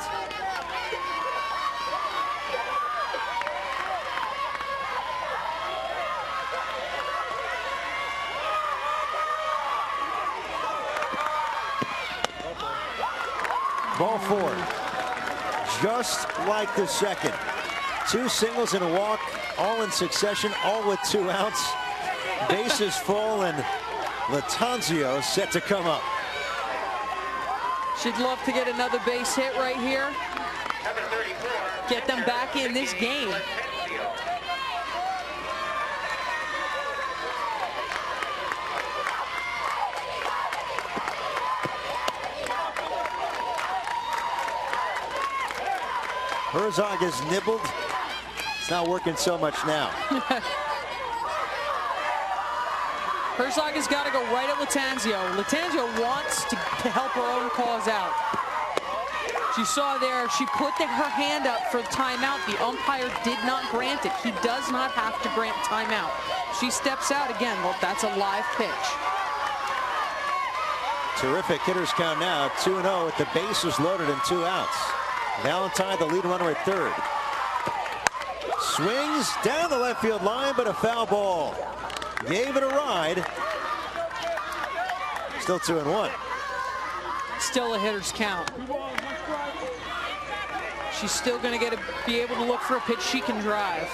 Speaker 1: Ball 4. Just like the second. 2 singles and a walk, all in succession, all with 2 outs. Bases full, and Latanzio set to come up.
Speaker 2: She'd love to get another base hit right here. Get them back in this game.
Speaker 1: Herzog is nibbled. It's not working so much now.
Speaker 2: Herzog has got to go right at Latanzio. Latanzio wants to help her own cause out. She saw there, she put her hand up for timeout. The umpire did not grant it. He does not have to grant timeout. She steps out again. Well, that's a live pitch.
Speaker 1: Terrific hitter's count now, 2-0 with the bases loaded and 2 outs. Valentine, the lead runner at third. Swings down the left field line, but a foul ball. Gave it a ride. Still 2-1.
Speaker 2: Still a hitter's count. She's still going to be able to look for a pitch she can drive.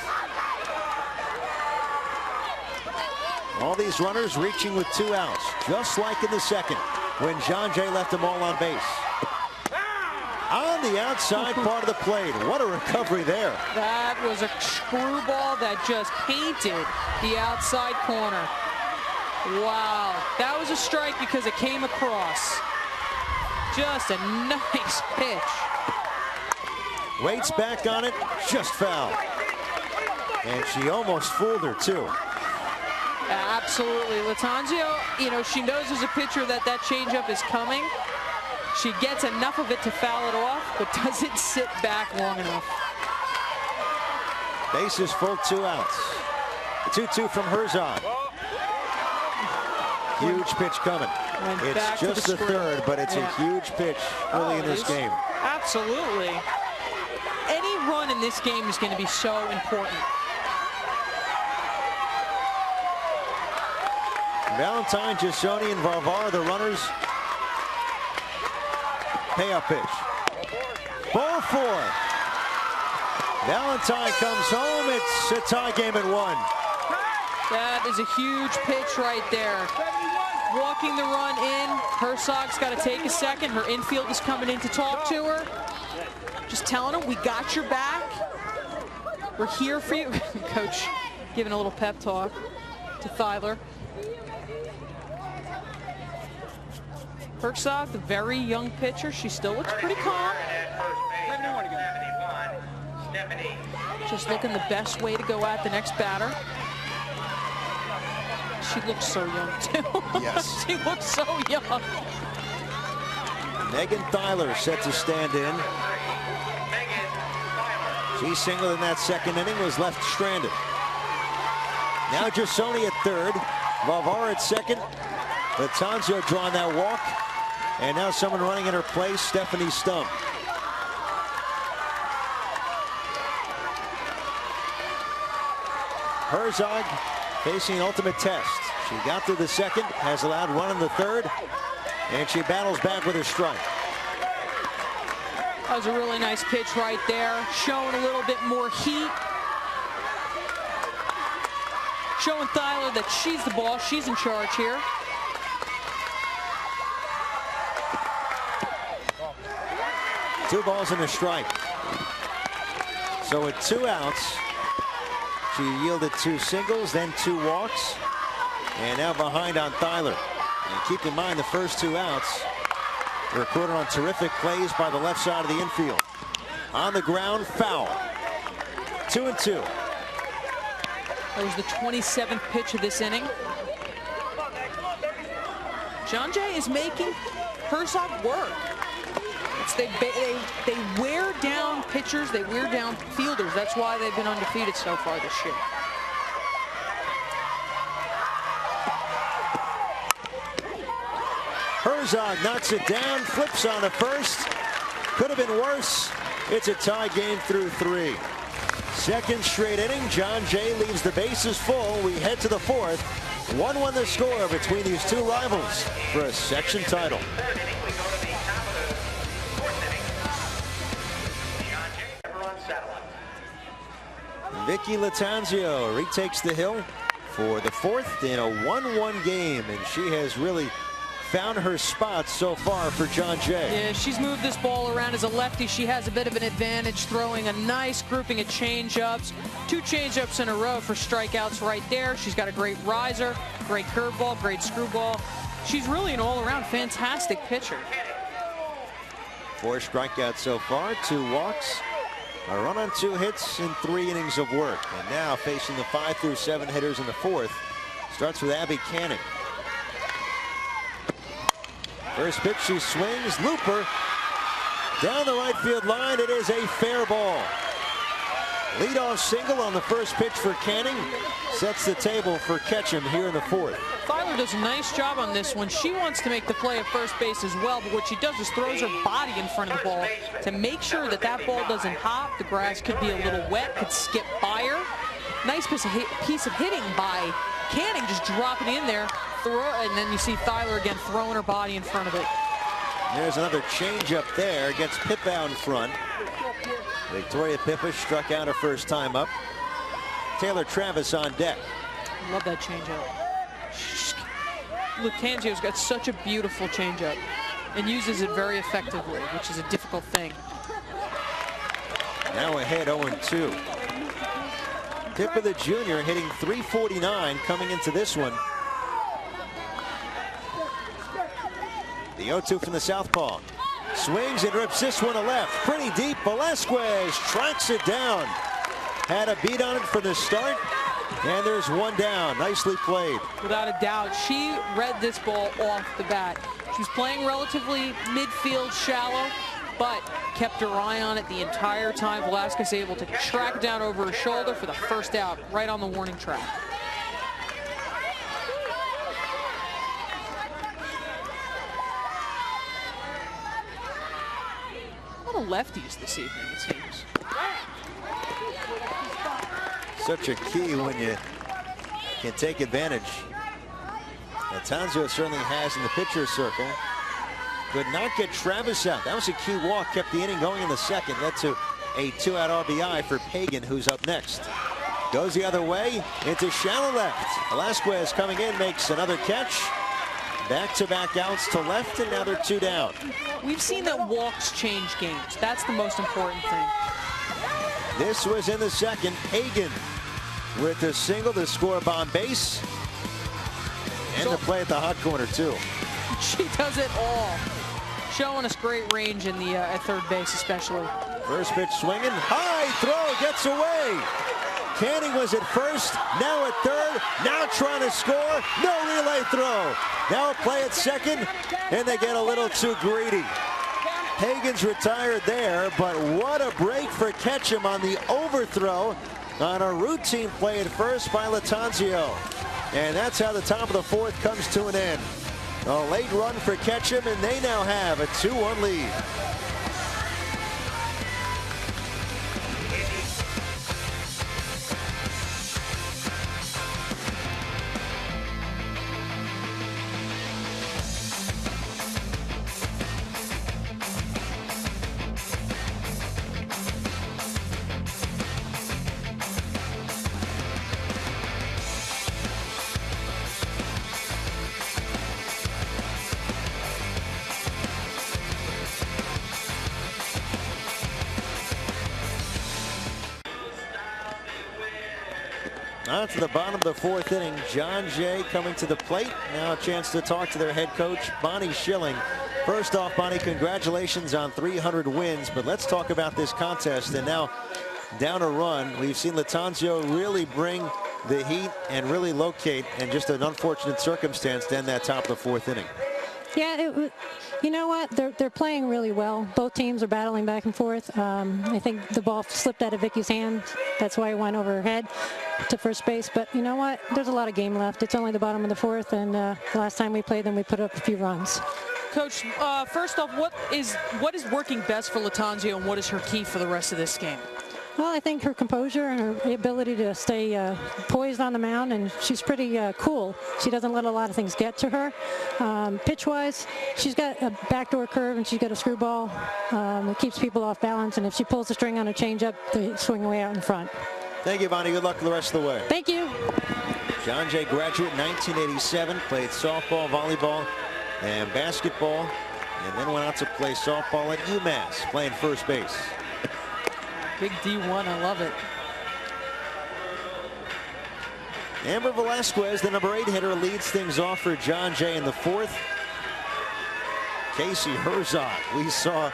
Speaker 1: All these runners reaching with 2 outs, just like in the second when John Jay left them all on base. On the outside part of the plate. What a recovery there.
Speaker 2: That was a screwball that just painted the outside corner. Wow. That was a strike because it came across. Just a nice pitch.
Speaker 1: Waits back on it, just foul. And she almost fooled her too.
Speaker 2: Absolutely. Latanzio, she knows as a pitcher that changeup is coming. She gets enough of it to foul it off, but doesn't sit back long enough.
Speaker 1: Bases full, 2 outs. 2-2 from Herzog. Huge pitch coming. It's just the third, but it's a huge pitch early in this game.
Speaker 2: Absolutely. Any run in this game is going to be so important.
Speaker 1: Valentine, Gisoni, and Varvar, the runners. Payoff pitch. Ball 4. Valentine comes home. It's a tie game at 1.
Speaker 2: That is a huge pitch right there. Walking the run in. Herzog's got to take a second. Her infield is coming in to talk to her. Just telling her, we got your back. We're here for you. Coach giving a little pep talk to Thyler. Herzog, the very young pitcher, she still looks pretty calm. Just looking the best way to go at the next batter. She looks so young, too.
Speaker 1: Yes.
Speaker 2: She looks so young.
Speaker 1: Megan Thyler set to stand in. She singled in that second inning, was left stranded. Now Gisoni at third. Varvar at second. Latanzio drawing that walk. And now someone running in her place, Stephanie Stump. Herzog facing an ultimate test. She got through the second, has allowed run in the third, and she battles back with her strike.
Speaker 2: That was a really nice pitch right there, showing a little bit more heat. Showing Thyler that she's the boss, she's in charge here.
Speaker 1: Two balls and a strike. So with 2 outs, she yielded 2 singles, then 2 walks, and now behind on Thyler. And keep in mind the first 2 outs were recorded on terrific plays by the left side of the infield. On the ground, foul. 2-2.
Speaker 2: That was the 27th pitch of this inning. John Jay is making Herzog work. They wear down pitchers, they wear down fielders. That's why they've been undefeated so far this year.
Speaker 1: Herzog knocks it down, flips on to first, Could have been worse. It's a tie game through 3. Second straight inning. John Jay leaves the bases full. We head to the 4th. 1-1 the score between these two rivals for a section title.
Speaker 5: Third inning, we go to the top of the 4th inning. John Jay ever on satellite.
Speaker 1: Vicky Latanzio retakes the hill for the 4th in a 1-1 game, and she has really found her spot so far for John Jay.
Speaker 2: Yeah, she's moved this ball around. As a lefty, she has a bit of an advantage, throwing a nice grouping of changeups. 2 changeups in a row for strikeouts right there. She's got a great riser, great curveball, great screwball. She's really an all-around fantastic pitcher.
Speaker 1: 4 strikeouts so far, 2 walks, a run on 2 hits in 3 innings of work. And now facing the 5 through 7 hitters in the 4th. Starts with Abby Canning. First pitch, she swings, looper down the right field line. It is a fair ball. Leadoff single on the first pitch for Canning sets the table for Ketchum here in the 4th.
Speaker 2: Filer does a nice job on this one. She wants to make the play at first base as well, but what she does is throws her body in front of the ball to make sure that that ball doesn't hop. The grass could be a little wet, could skip by her. Nice piece of hitting by Canning, just dropping in there, and then you see Filer again throwing her body in front of it.
Speaker 1: There's another changeup there. Gets Pippa in front. Victoria Pippa struck out her first time up. Taylor Travis on deck.
Speaker 2: Love that changeup. Latanzio's got such a beautiful changeup and uses it very effectively, which is a difficult thing.
Speaker 1: Now ahead 0-2. Pippa the junior hitting .349 coming into this one. The 0-2 from the southpaw. Swings and rips this one to left. Pretty deep. Velasquez tracks it down. Had a beat on it for the start. And there's one down. Nicely played.
Speaker 2: Without a doubt, she read this ball off the bat. She was playing relatively midfield shallow, but kept her eye on it the entire time. Velasquez able to track it down over her shoulder for the first out, right on the warning track. A lot of lefties this evening, it seems.
Speaker 1: Such a key when you can take advantage. Latanzio certainly has in the pitcher's circle. Could not get Travis out. That was a key walk. Kept the inning going in the 2nd. Led to a 2-out RBI for Pagan, who's up next. Goes the other way into shallow left. Velasquez coming in, makes another catch. Back-to-back outs to left, and now they're 2 down.
Speaker 2: We've seen that walks change games. That's the most important thing.
Speaker 1: This was in the 2nd. Pagan with a single to score on base. And to play at the hot corner, too.
Speaker 2: She does it all. Showing us great range in the at third base, especially.
Speaker 1: First pitch swinging. High throw gets away. Canning was at first, now at third, now trying to score. No relay throw. Now a play at 2nd, and they get a little too greedy. Hagan's retired there, but what a break for Ketchum on the overthrow on a routine play at first by Latanzio. And that's how the top of the 4th comes to an end. A late run for Ketchum, and they now have a 2-1 lead. On to the bottom of the 4th inning. John Jay coming to the plate. Now a chance to talk to their head coach, Bonnie Schilling. First off, Bonnie, congratulations on 300 wins, but let's talk about this contest. And now down a run, we've seen Latanzio really bring the heat and really locate, and just an unfortunate circumstance to end that top of the 4th inning.
Speaker 7: Yeah, you know what? They're playing really well. Both teams are battling back and forth. I think the ball slipped out of Vicky's hand. That's why it went over her head to first base. But you know what? There's a lot of game left. It's only the bottom of the 4th, and last time we played them, we put up a few runs.
Speaker 2: Coach, first off, what is working best for Latanzio, and what is her key for the rest of this game?
Speaker 7: Well, I think her composure and her ability to stay poised on the mound, and she's pretty cool. She doesn't let a lot of things get to her. Pitch-wise, she's got a backdoor curve and she's got a screwball that keeps people off balance, and if she pulls the string on a changeup, they swing away out in front.
Speaker 1: Thank you, Bonnie. Good luck the rest of the way.
Speaker 7: Thank you.
Speaker 1: John Jay graduate in 1987, played softball, volleyball, and basketball, and then went out to play softball at UMass, playing first base.
Speaker 2: Big D1, I love it.
Speaker 1: Amber Velasquez, the number 8 hitter, leads things off for John Jay in the 4th. Casey Herzog, we saw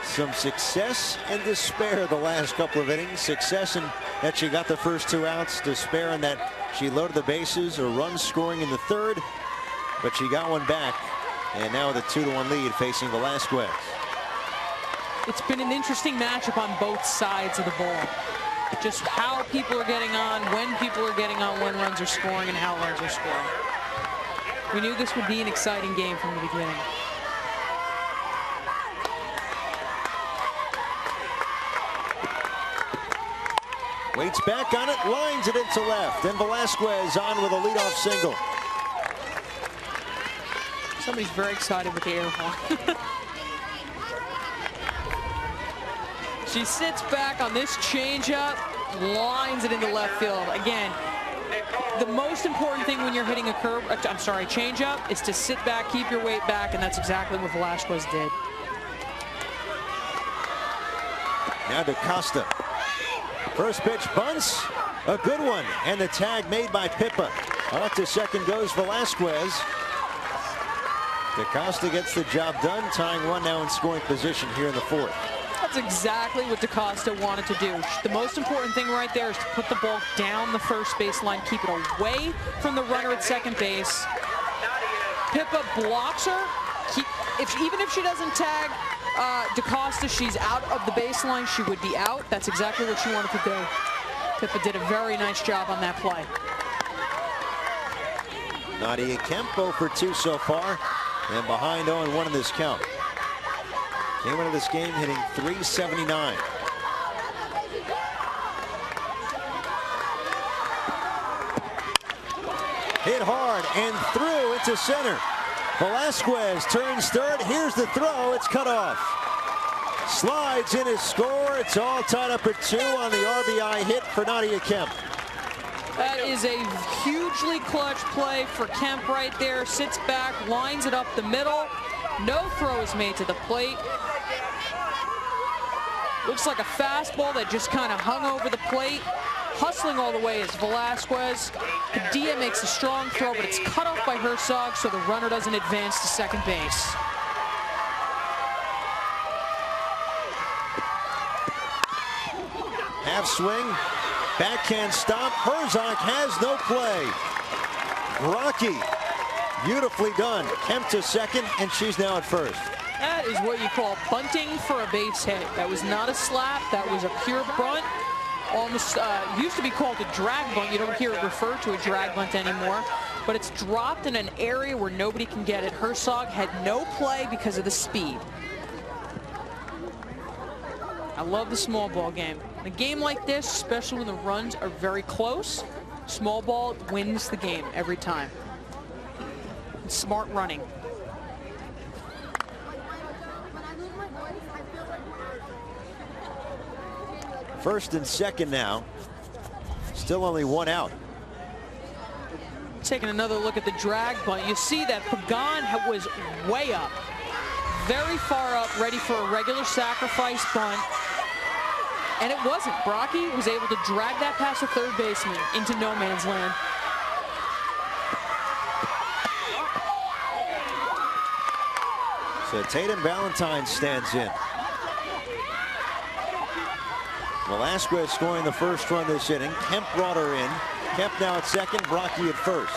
Speaker 1: some success and despair the last couple of innings. Success in that she got the first 2 outs, despair in that she loaded the bases, a run scoring in the 3rd, but she got one back, and now with a 2-1 lead facing Velasquez.
Speaker 2: It's been an interesting matchup on both sides of the ball. Just how people are getting on, when people are getting on, when runs are scoring, and how runs are scoring. We knew this would be an exciting game from the beginning.
Speaker 1: Waits back on it, lines it into left, and Velasquez on with a leadoff single.
Speaker 2: Somebody's very excited with the air horn. She sits back on this changeup, lines it into left field. Again, the most important thing when you're hitting a changeup is to sit back, keep your weight back, and that's exactly what Velasquez did.
Speaker 1: Now DaCosta. First pitch bunts, a good one, and the tag made by Pippa. Out to second goes Velasquez. DaCosta gets the job done, tying one now in scoring position here in the 4th.
Speaker 2: That's exactly what DaCosta wanted to do. The most important thing right there is to put the ball down the first baseline, keep it away from the runner at second base. Pippa blocks her. Even if she doesn't tag DaCosta, she's out of the baseline. She would be out. That's exactly what she wanted to do. Pippa did a very nice job on that play.
Speaker 1: Nadia Kemp 0 for 2 so far, and behind 0-1 in this count. Came into this game hitting .379. Hit hard and through into center. Velasquez turns third. Here's the throw. It's cut off. Slides in his score. It's all tied up at 2 on the RBI hit for Nadia Kemp.
Speaker 2: That is a hugely clutch play for Kemp right there. Sits back, lines it up the middle. No throw is made to the plate. Looks like a fastball that just kind of hung over the plate. Hustling all the way is Velasquez. Padilla makes a strong throw, but it's cut off by Herzog, so the runner doesn't advance to second base.
Speaker 1: Half swing, backhand stop. Herzog has no play. Rocky, beautifully done. Kemp to second, and she's now at first.
Speaker 2: That is what you call bunting for a base hit. That was not a slap. That was a pure bunt. Almost used to be called a drag bunt. You don't hear it referred to a drag bunt anymore. But it's dropped in an area where nobody can get it. Herzog had no play because of the speed. I love the small ball game. In a game like this, especially when the runs are very close, small ball wins the game every time. It's smart running.
Speaker 1: First and second now. Still only 1 out.
Speaker 2: Taking another look at the drag bunt, you see that Pagan was way up, very far up, ready for a regular sacrifice bunt. And it wasn't. Brocky was able to drag that past the third baseman into no man's land.
Speaker 1: So Tatum Valentine stands in. Velasquez scoring the first run this inning. Kemp brought her in. Kemp now at second, Brocky at first.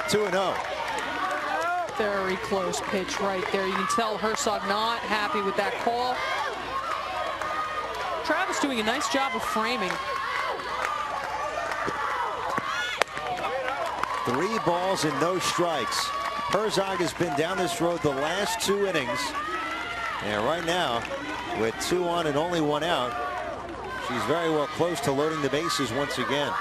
Speaker 1: 2-0.
Speaker 2: Very close pitch right there. You can tell Herzog not happy with that call. Travis doing a nice job of framing.
Speaker 1: 3 balls and no strikes. Herzog has been down this road the last 2 innings. And right now, with 2 on and only 1 out, she's very well close to loading the bases once again.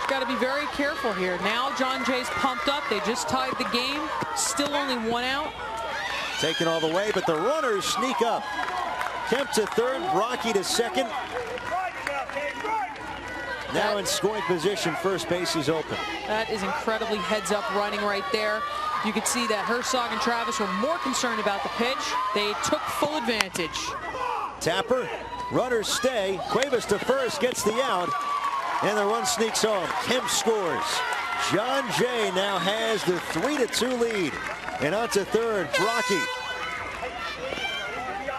Speaker 2: She's got to be very careful here. Now John Jay's pumped up. They just tied the game. Still only 1 out.
Speaker 1: Taken all the way, but the runners sneak up. Kemp to third, Brocky to second. Now in scoring position, first base is open.
Speaker 2: That is incredibly heads-up running right there. You could see that Herzog and Travis were more concerned about the pitch. They took full advantage.
Speaker 1: Tapper, runners stay. Cuevas to first, gets the out, and the run sneaks home. Kemp scores. John Jay now has the 3-2 lead. And on to third, Brocky.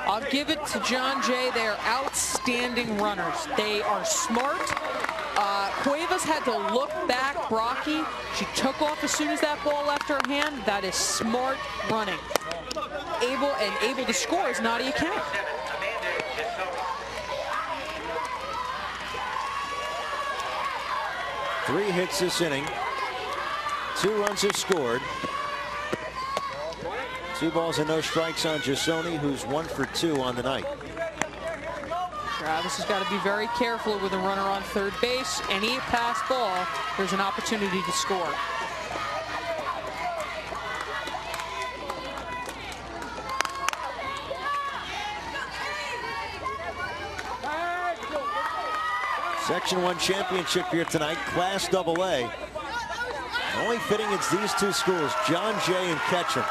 Speaker 2: I'll give it to John Jay. They are outstanding runners. They are smart. Cuevas had to look back. Brocky, she took off as soon as that ball left her hand. That is smart running. Able to score is Nadia Kemp.
Speaker 1: 3 hits this inning. 2 runs are scored. 2 balls and no strikes on Jasoni, who's 1 for 2 on the night.
Speaker 2: Travis has got to be very careful with a runner on third base. Any pass ball, there's an opportunity to score.
Speaker 1: Section 1 championship here tonight, Class AA. Only fitting it's these 2 schools, John Jay and Ketchum.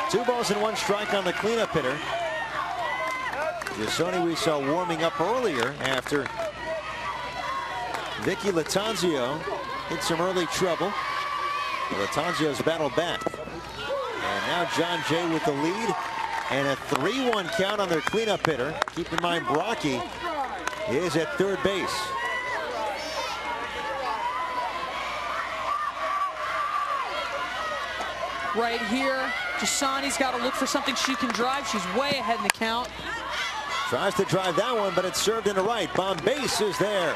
Speaker 1: Two balls and 1 strike on the cleanup hitter. Jasoni we saw warming up earlier after Vicky Latanzio hit some early trouble. Latanzio's battled back. And now John Jay with the lead and a 3-1 count on their cleanup hitter. Keep in mind Brocky is at third base.
Speaker 2: Right here, Jasoni's got to look for something she can drive. She's way ahead in the count.
Speaker 1: Tries to drive that one, but it's served into right. Bombase is there.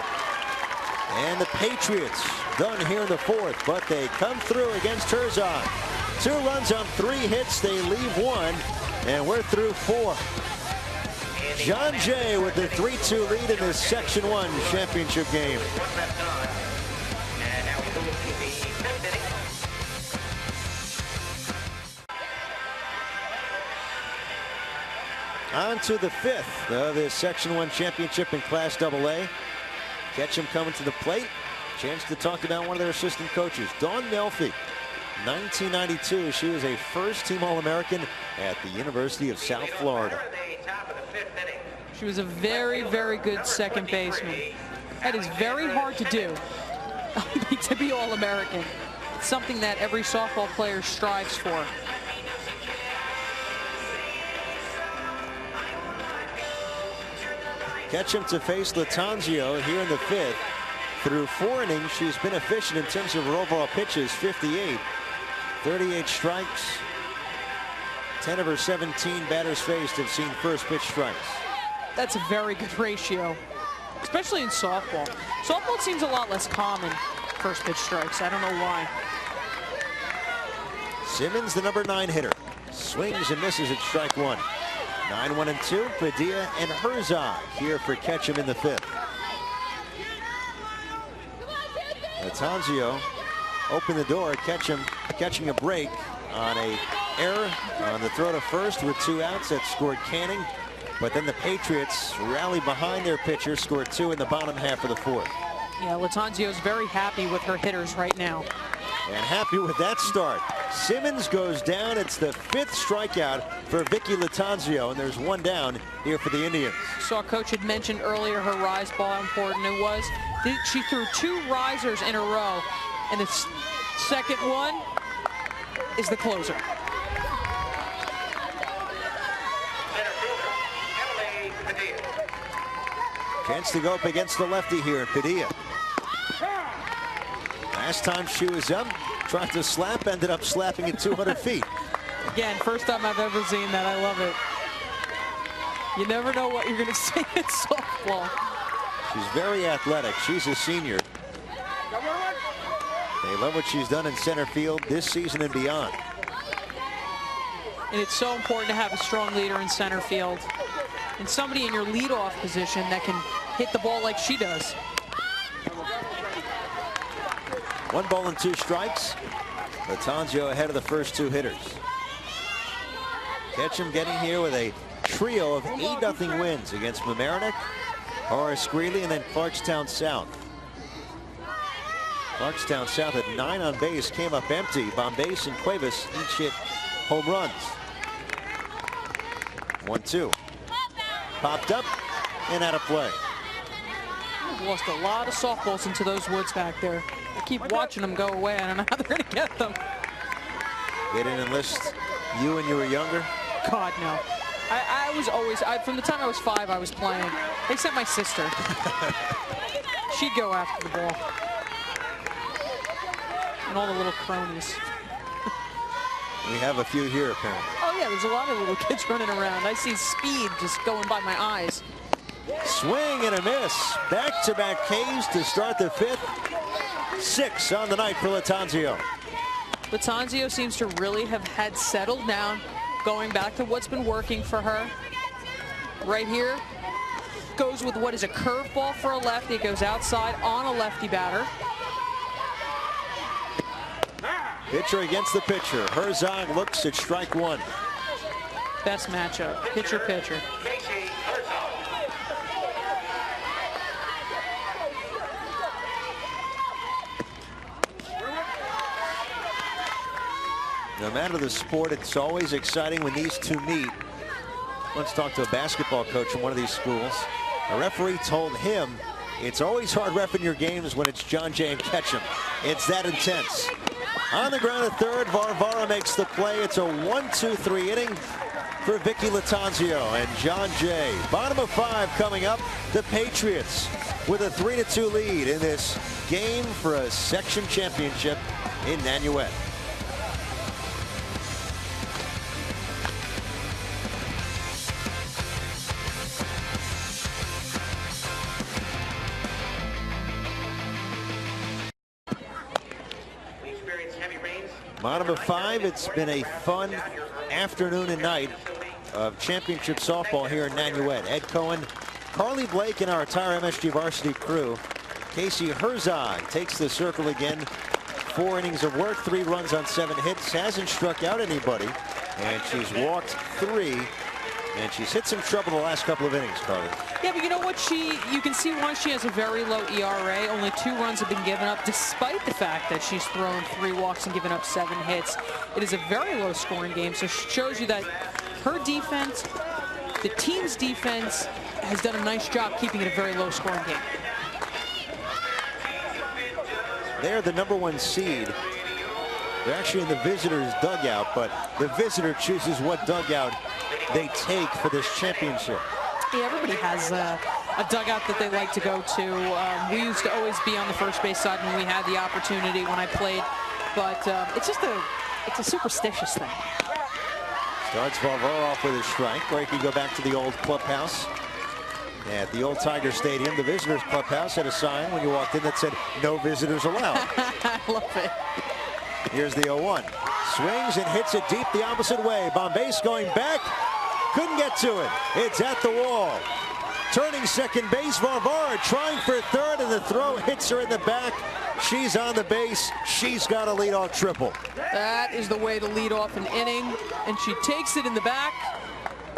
Speaker 1: And the Patriots done here in the 4th, but they come through against Herzog. 2 runs on 3 hits. They leave 1, and we're through 4. John Jay with the 3-2 lead in this Section 1 championship game. On to the 5th of this Section 1 championship in Class AA. Ketchum coming to the plate. Chance to talk about one of their assistant coaches, Dawn Melfi. 1992, she was a first-team All-American at the University of South Florida.
Speaker 2: She was a very, very good second baseman. That is very hard to do, to be All-American. It's something that every softball player strives for.
Speaker 1: Ketchum to face Latanzio here in the 5th. Through 4 innings, she's been efficient in terms of her overall pitches, 58. 38 strikes. 10 of her 17 batters faced have seen first pitch strikes.
Speaker 2: That's a very good ratio, especially in softball. Softball seems a lot less common, first pitch strikes. I don't know why.
Speaker 1: Simmons, the number 9 hitter. Swings and misses at strike 1. 9-1-2, Padilla and Herzog here for Ketchum in the 5th. Latanzio opened the door. Ketchum catching a break on a error on the throw to first with 2 outs. That scored Canning. But then the Patriots rally behind their pitcher, scored 2 in the bottom half of the 4th.
Speaker 2: Yeah, Latanzio's very happy with her hitters right now.
Speaker 1: And happy with that start. Simmons goes down. It's the 5th strikeout for Vicky Latanzio, and there's 1 down here for the Indians.
Speaker 2: Saw Coach had mentioned earlier her rise ball, how important it was. She threw 2 risers in a row, and the second one is the closer. Padilla.
Speaker 1: Chance to go up against the lefty here, Padilla. Last time she was up, tried to slap, ended up slapping at 200 feet.
Speaker 2: Again, first time I've ever seen that. I love it. You never know what you're going to see in softball.
Speaker 1: She's very athletic. She's a senior. They love what she's done in center field this season and beyond.
Speaker 2: And it's so important to have a strong leader in center field and somebody in your leadoff position that can hit the ball like she does.
Speaker 1: 1 ball and 2 strikes. Latanzio ahead of the first 2 hitters. Ketchum getting here with a trio of 8-0 wins against Mamaroneck, Horace Greeley, and then Clarkstown South. Clarkstown South at 9 on base, came up empty. Bombace and Cuevas each hit home runs. 1-2. Popped up and out of play.
Speaker 2: We've lost a lot of softballs into those woods back there. I keep watching them go away. I don't know how they're going to get them.
Speaker 1: They didn't enlist you when you were younger?
Speaker 2: God, no. I was always, from the time I was 5, I was playing. They sent my sister. She'd go after the ball. And all the little cronies.
Speaker 1: We have a few here, apparently.
Speaker 2: Oh, yeah, there's a lot of little kids running around. I see speed just going by my eyes.
Speaker 1: Swing and a miss. Back-to-back Ks to start the 5th. 6 on the night for Latanzio.
Speaker 2: Latanzio seems to really have had settled down, going back to what's been working for her. Right here, goes with what is a curveball for a lefty. It goes outside on a lefty batter.
Speaker 1: Pitcher against the pitcher. Herzog looks at strike 1.
Speaker 2: Best matchup, pitcher-pitcher.
Speaker 1: No matter the sport, it's always exciting when these two meet. Let's talk to a basketball coach from one of these schools. A referee told him it's always hard reffing your games when it's John Jay and Ketchum. It's that intense. On the ground at third, Varvara makes the play. It's a 1-2-3 inning for Vicky Latanzio and John Jay. Bottom of 5 coming up. The Patriots with a 3-2 lead in this game for a section championship in Nanuet. Bottom of 5, it's been a fun afternoon and night of championship softball here in Nanuet. Ed Cohen, Carly Blake, and our entire MSG varsity crew. Casey Herzog takes the circle again. 4 innings of work, 3 runs on 7 hits, hasn't struck out anybody, and she's walked 3. And she's hit some trouble the last couple of innings, Carly.
Speaker 2: Yeah, but you know what? You can see why she has a very low ERA. Only 2 runs have been given up, despite the fact that she's thrown 3 walks and given up 7 hits. It is a very low scoring game, so it shows you that her defense, the team's defense, has done a nice job keeping it a very low scoring game.
Speaker 1: They're the #1 seed. They're actually in the visitors' dugout, but the visitor chooses what dugout they take for this championship.
Speaker 2: Yeah, everybody has a dugout that they like to go to. We used to always be on the first base side when we had the opportunity when I played, but it's just it's a superstitious thing.
Speaker 1: Starts Varvara off with a strike, where he can go back to the old clubhouse. At the old Tiger Stadium, the visitors' clubhouse had a sign when you walked in that said, "No visitors allowed."
Speaker 2: I love it.
Speaker 1: Here's the 0-1. Swings and hits it deep the opposite way. Bombace going back. Couldn't get to it. It's at the wall. Turning second base, Varvara trying for third, and the throw hits her in the back. She's on the base. She's got a leadoff triple.
Speaker 2: That is the way to lead off an inning, and she takes it in the back,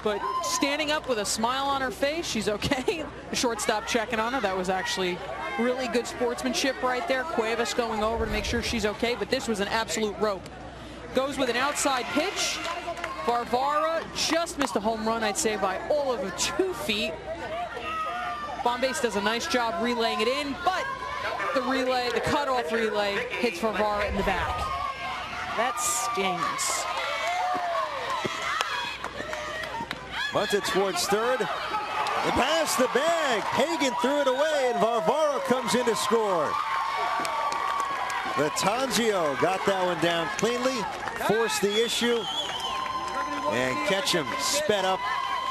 Speaker 2: but standing up with a smile on her face. She's okay. The shortstop checking on her. That was actually really good sportsmanship right there. Cuevas going over to make sure she's okay, but this was an absolute rope. Goes with an outside pitch. Varvara just missed a home run, I'd say, by all over 2 feet. Bombace does a nice job relaying it in, but the cutoff relay hits Varvara in the back. That stings.
Speaker 1: Bunted towards third. And past the bag. Hagan threw it away, and Varvara comes in to score. Latanzio got that one down cleanly, forced the issue, and Ketchum sped up,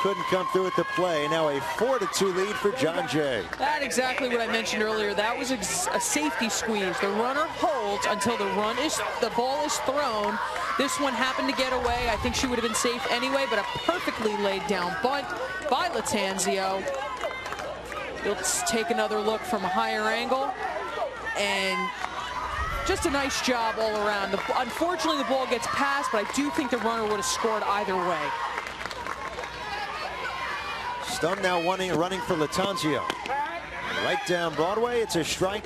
Speaker 1: couldn't come through with the play. Now a 4-2 lead for John Jay.
Speaker 2: That's exactly what I mentioned earlier. That was a safety squeeze. The runner holds until the ball is thrown. This one happened to get away. I think she would have been safe anyway, but a perfectly laid down bunt by Latanzio. Let's take another look from a higher angle, and just a nice job all around. Unfortunately, the ball gets past, but I do think the runner would have scored either way.
Speaker 1: Stum now running for Latanzio. Right down Broadway, it's a strike.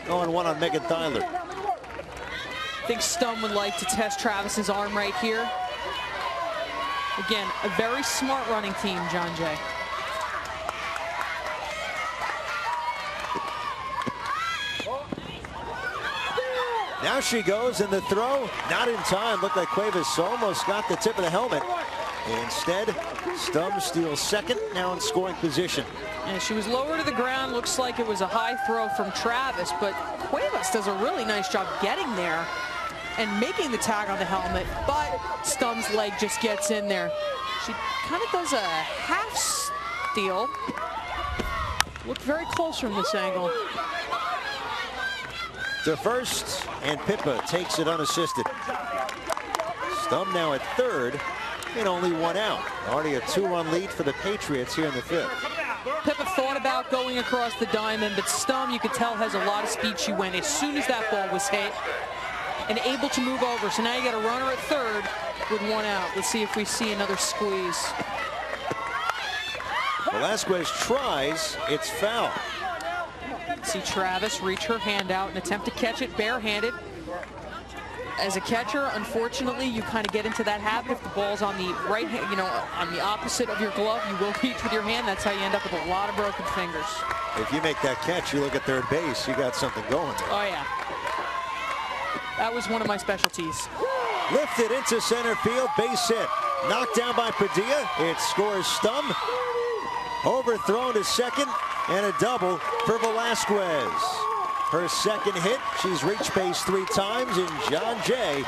Speaker 1: Going one on Megan Tyler.
Speaker 2: I think Stum would like to test Travis's arm right here. Again, a very smart running team, John Jay.
Speaker 1: Now she goes, and the throw, not in time. Looked like Cuevas almost got the tip of the helmet. Instead, Stum steals second, now in scoring position.
Speaker 2: And she was lower to the ground. Looks like it was a high throw from Travis, but Cuevas does a really nice job getting there and making the tag on the helmet, but Stum's leg just gets in there. She kind of does a half steal. Looked very close from this angle.
Speaker 1: To first, and Pippa takes it unassisted. Stum now at third, and only one out. Already a 2-run lead for the Patriots here in the fifth.
Speaker 2: Pippa thought about going across the diamond, but Stum, you could tell, has a lot of speed. She went as soon as that ball was hit and able to move over. So now you got a runner at third with one out. Let's see if we see another squeeze.
Speaker 1: Velasquez tries, it's foul.
Speaker 2: See Travis reach her hand out and attempt to catch it barehanded. As a catcher, unfortunately, you kind of get into that habit. If the ball's on the right hand, you know, on the opposite of your glove, you will reach with your hand. That's how you end up with a lot of broken fingers.
Speaker 1: If you make that catch, you look at third base, you got something going there.
Speaker 2: Oh, yeah. That was one of my specialties.
Speaker 1: Lifted into center field, base hit. Knocked down by Padilla. It scores Stum. Overthrown to second, and a double for Velasquez. Her second hit, she's reached base 3 times, and John Jay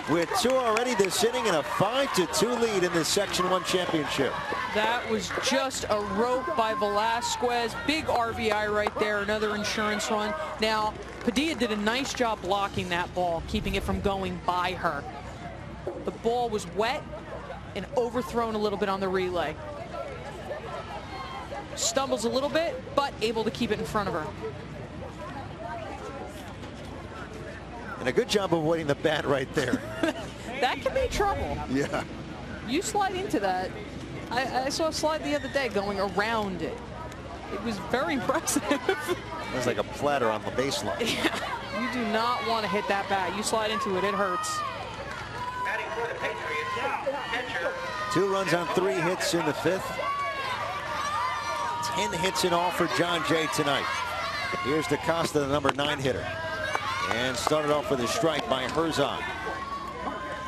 Speaker 1: with 2 already this inning and a 5-2 lead in the Section 1 championship.
Speaker 2: That was just a rope by Velasquez. Big RBI right there, another insurance run. Now, Padilla did a nice job blocking that ball, keeping it from going by her. The ball was wet and overthrown a little bit on the relay. Stumbles a little bit, but able to keep it in front of her.
Speaker 1: And a good job of avoiding the bat right there.
Speaker 2: That can be trouble.
Speaker 1: Yeah.
Speaker 2: You slide into that. I saw a slide the other day going around it. It was very impressive.
Speaker 1: It was like a platter on the baseline.
Speaker 2: Yeah. You do not want to hit that bat. You slide into it, it hurts.
Speaker 5: Batting for the Patriots, catcher.
Speaker 1: 2 runs on 3 hits in the fifth. 10 hits in all for John Jay tonight. Here's DaCosta, the number 9 hitter. And started off with a strike by Herzog.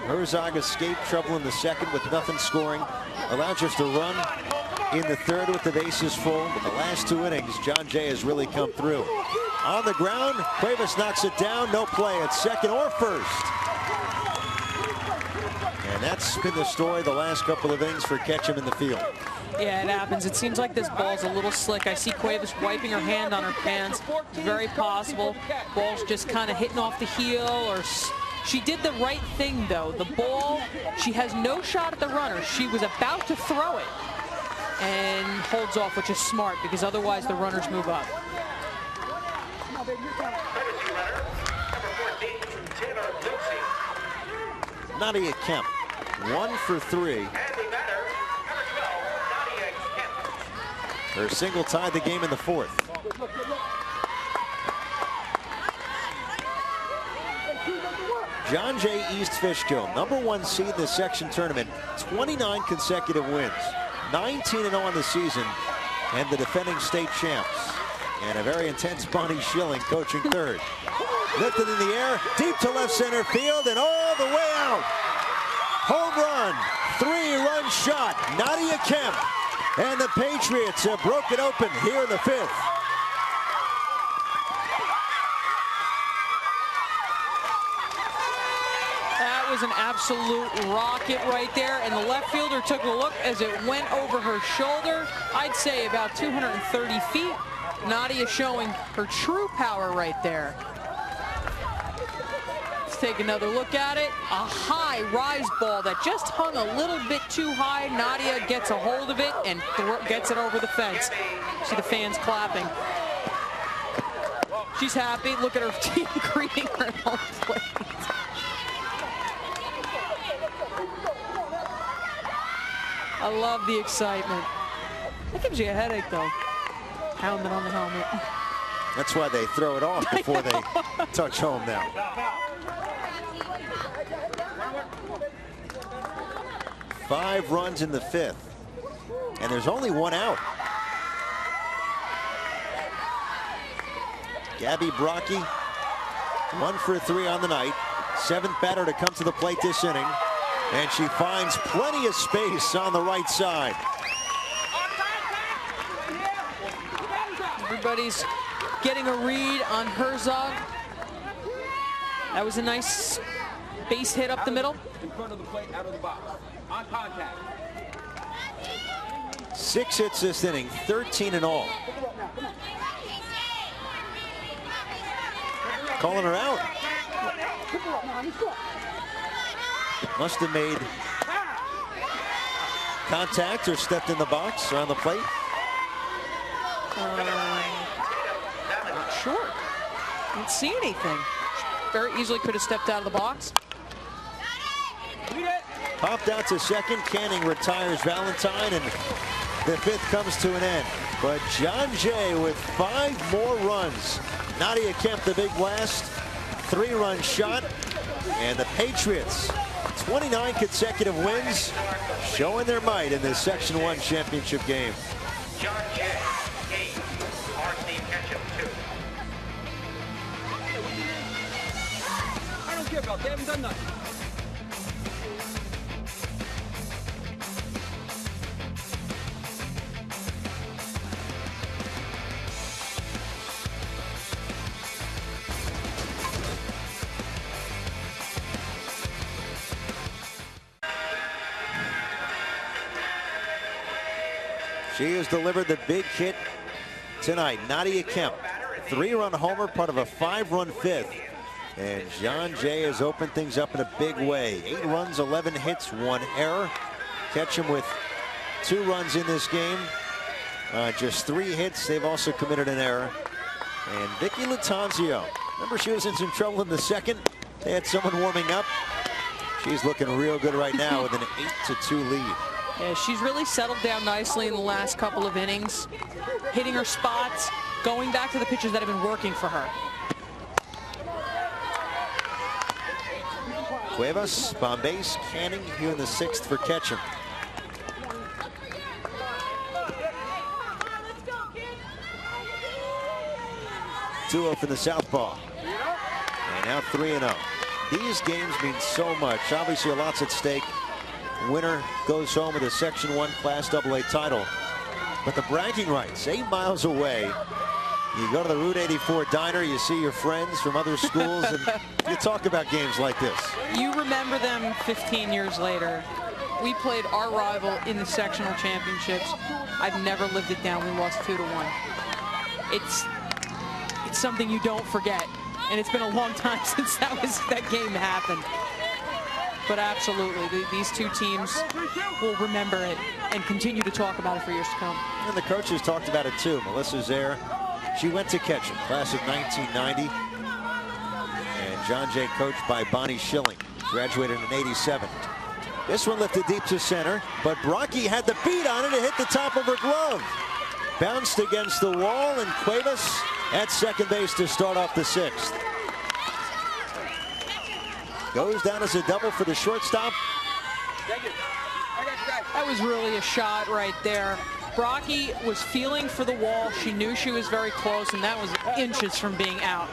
Speaker 1: Herzog escaped trouble in the second with nothing scoring. Allowed just a run in the third with the bases full. But the last 2 innings, John Jay has really come through. On the ground, Cuevas knocks it down. No play at second or first. And that's been the story the last couple of innings for Ketchum in the field.
Speaker 2: Yeah, it happens. It seems like this ball's a little slick. I see Cuevas wiping her hand on her pants. It's very possible. Ball's just kind of hitting off the heel, or she did the right thing, though. The ball, she has no shot at the runner. She was about to throw it and holds off, which is smart because otherwise the runners move up.
Speaker 1: Nadia Kemp, 1 for 3. Her single tied the game in the fourth. John Jay East Fishkill, number 1 seed in the section tournament, 29 consecutive wins, 19-0 on the season, and the defending state champs. And a very intense Bonnie Schilling coaching third. Lifted in the air, deep to left center field, and all the way out. Home run, 3-run shot, Nadia Kemp. And the Patriots have broken open here in the fifth.
Speaker 2: was an absolute rocket right there, and the left fielder took a look as it went over her shoulder. I'd say about 230 feet. Nadia showing her true power right there. Let's take another look at it. A high rise ball that just hung a little bit too high. Nadia gets a hold of it and gets it over the fence. See the fans clapping. She's happy. Look at her team greeting her home plate. I love the excitement. That gives you a headache, though. Pounding on the helmet.
Speaker 1: That's why they throw it off before they touch home now. Five runs in the fifth, and there's only one out. Gabby Brocky, 1 for 3 on the night. 7th batter to come to the plate this inning. And she finds plenty of space on the right side.
Speaker 2: Everybody's getting a read on Herzog. That was a nice base hit up the middle.
Speaker 6: In front of the plate, out of the box. On contact.
Speaker 1: 6 hits this inning, 13 in all. Calling her out. Must have made contact or stepped in the box or on the plate.
Speaker 2: Not sure. Didn't see anything. Very easily could have stepped out of the box.
Speaker 1: Popped out to second. Canning retires Valentine, and the fifth comes to an end. But John Jay with 5 more runs. Nadia Kemp, the big blast, 3-run shot, and the Patriots, 29 consecutive wins, showing their might in this Section 1 championship game.
Speaker 5: John Jay, 8. R.C. Ketchum, 2.
Speaker 6: I don't care about that. They haven't done nothing.
Speaker 1: She has delivered the big hit tonight. Nadia Kemp, 3-run homer, part of a 5-run fifth. And John Jay has opened things up in a big way. 8 runs, 11 hits, 1 error. Ketchum with 2 runs in this game. Just 3 hits. They've also committed an error. And Vicky Latanzio, remember she was in some trouble in the second? They had someone warming up. She's looking real good right now with an 8-2 lead.
Speaker 2: Yeah, she's really settled down nicely in the last couple of innings, hitting her spots, going back to the pitches that have been working for her.
Speaker 1: Cuevas, Bombase, Canning here in the 6th for Ketchum. Two for the southpaw. And now 3-0. These games mean so much. Obviously, lots at stake. Winner goes home with a Section 1 Class AA title. But the bragging rights, 8 miles away. You go to the Route 84 diner, you see your friends from other schools, and you talk about games like this.
Speaker 2: You remember them 15 years later. We played our rival in the sectional championships. I've never lived it down. We lost 2-1. It's something you don't forget. And it's been a long time since that game happened. But absolutely, these two teams will remember it and continue to talk about it for years to come.
Speaker 1: And the coaches talked about it too. Melissa Zare, she went to Ketchum, class of 1990. And John Jay, coached by Bonnie Schilling, graduated in '87. This one lifted deep to center, but Brocky had the beat on it. It hit the top of her glove. Bounced against the wall, and Cuevas at second base to start off the 6th. Goes down as a double for the shortstop.
Speaker 2: That was really a shot right there. Brocky was feeling for the wall. She knew she was very close, and that was inches from being out.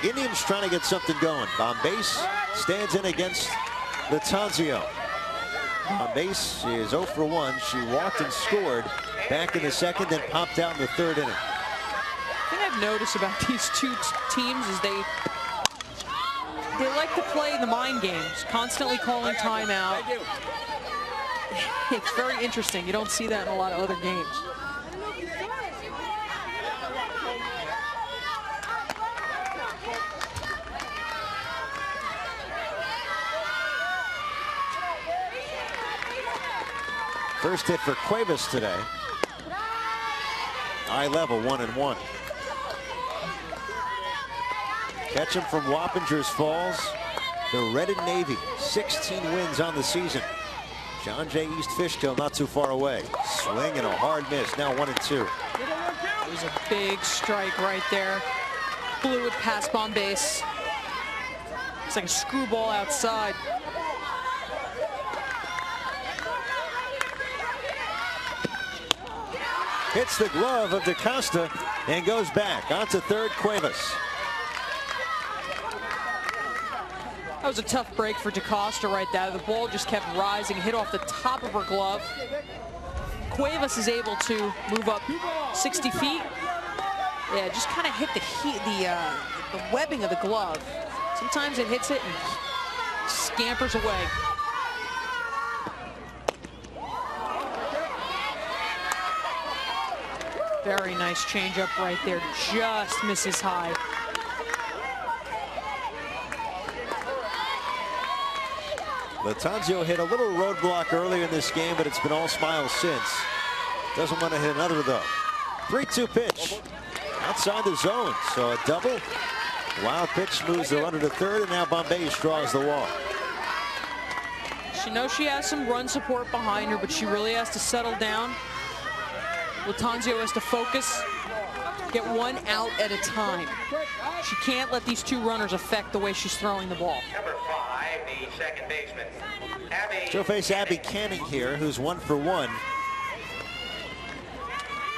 Speaker 1: Indians trying to get something going. Bombase stands in against Latanzio. On base, she is 0 for 1. She walked and scored back in the second, then popped out in the third inning.
Speaker 2: The thing I've noticed about these two teams is they like to play the mind games, constantly calling timeout. It's very interesting. You don't see that in a lot of other games.
Speaker 1: First hit for Cuevas today. Eye level, 1-1. Ketchum from Wappingers Falls. The Red and Navy, 16 wins on the season. John Jay East Fishkill not too far away. Swing and a hard miss, now 1-2.
Speaker 2: It was a big strike right there. Blew it past on base. It's like a screwball outside.
Speaker 1: Hits the glove of DaCosta and goes back. On to third, Cuevas.
Speaker 2: That was a tough break for DaCosta right there. The ball just kept rising, hit off the top of her glove. Cuevas is able to move up 60 feet. Yeah, just kind of hit the webbing of the glove. Sometimes it hits it and scampers away. Very nice changeup right there. Just misses high.
Speaker 1: Latanzio hit a little roadblock earlier in this game, but it's been all smiles since. Doesn't want to hit another, though. 3-2 pitch. Outside the zone, so a double. Wild pitch moves the runner to third, and now Bombay draws the walk.
Speaker 2: She knows she has some run support behind her, but she really has to settle down. Latanzio has to focus, get one out at a time. She can't let these two runners affect the way she's throwing the ball.
Speaker 5: Number 5, the second baseman, Abby.
Speaker 1: She'll face Abby Canning here, who's 1 for 1.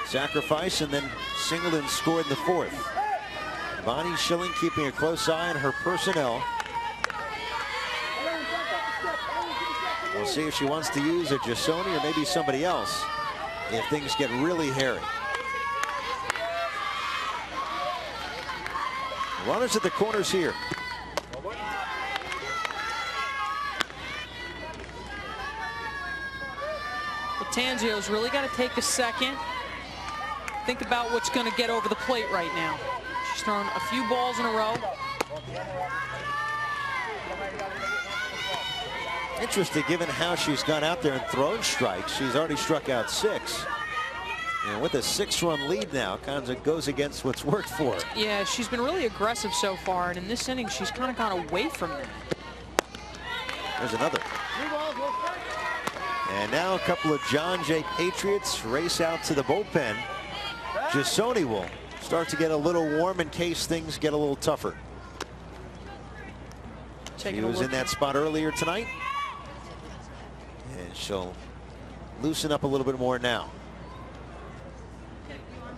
Speaker 1: Sacrifice and then singled and scored in the fourth. Bonnie Schilling keeping a close eye on her personnel. We'll see if she wants to use a Jasoni or maybe somebody else if things get really hairy. Runners at the corners here.
Speaker 2: Latanzio's really got to take a second. Think about what's going to get over the plate right now. She's thrown a few balls in a row.
Speaker 1: Interesting, given how she's gone out there and thrown strikes. She's already struck out 6. And with a 6-run lead now, kind of goes against what's worked for her.
Speaker 2: Yeah, she's been really aggressive so far, and in this inning, she's kind of gone away from that.
Speaker 1: There's another. And now a couple of John Jay Patriots race out to the bullpen. Jasoni will start to get a little warm in case things get a little tougher. She was in that spot earlier tonight. And she'll loosen up a little bit more now.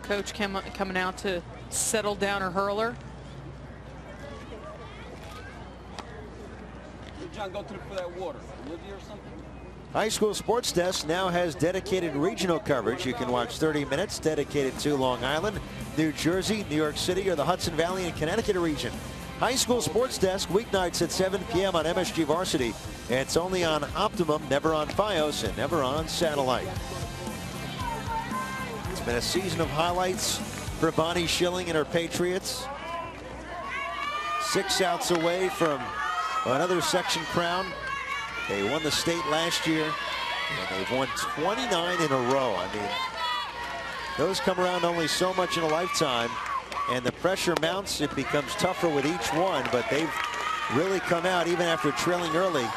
Speaker 2: Coach coming out to settle down her hurler.
Speaker 6: John, go for that water. Olivia or something?
Speaker 1: High School Sports Desk now has dedicated regional coverage. You can watch 30 minutes dedicated to Long Island, New Jersey, New York City, or the Hudson Valley and Connecticut region. High School Sports Desk weeknights at 7 p.m. on MSG Varsity. It's only on Optimum, never on Fios, and never on satellite. It's been a season of highlights for Bonnie Schilling and her Patriots. 6 outs away from another section crown. They won the state last year, and they've won 29 in a row. I mean, those come around only so much in a lifetime, and the pressure mounts. It becomes tougher with each one, but they've really come out even after trailing early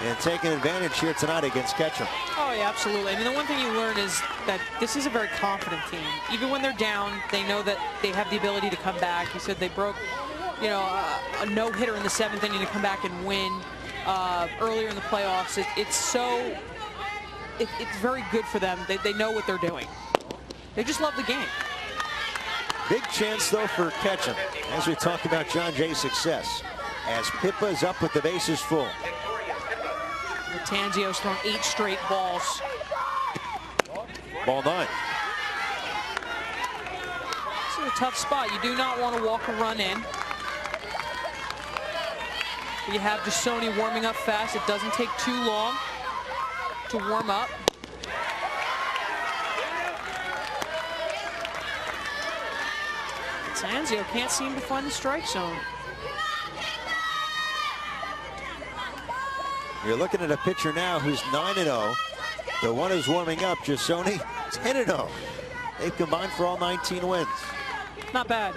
Speaker 1: and taking advantage here tonight against Ketchum.
Speaker 2: Oh, yeah, absolutely. I mean, the one thing you learn is that this is a very confident team. Even when they're down, they know that they have the ability to come back. You said they broke, you know, a no-hitter in the 7th inning to come back and win. Earlier in the playoffs, it's very good for them. They know what they're doing. They just love the game.
Speaker 1: Big chance, though, for Ketchum, as we talked about John Jay's success, as Pippa is up with the bases full.
Speaker 2: Tanzio's thrown 8 straight balls.
Speaker 1: Ball 9.
Speaker 2: This is a tough spot. You do not want to walk a run in. You have Jasoni warming up fast. It doesn't take too long to warm up. Tanzio can't seem to find the strike zone.
Speaker 1: You're looking at a pitcher now who's 9-0. The one who's warming up, Jasoni, 10-0. They've combined for all 19 wins.
Speaker 2: Not bad.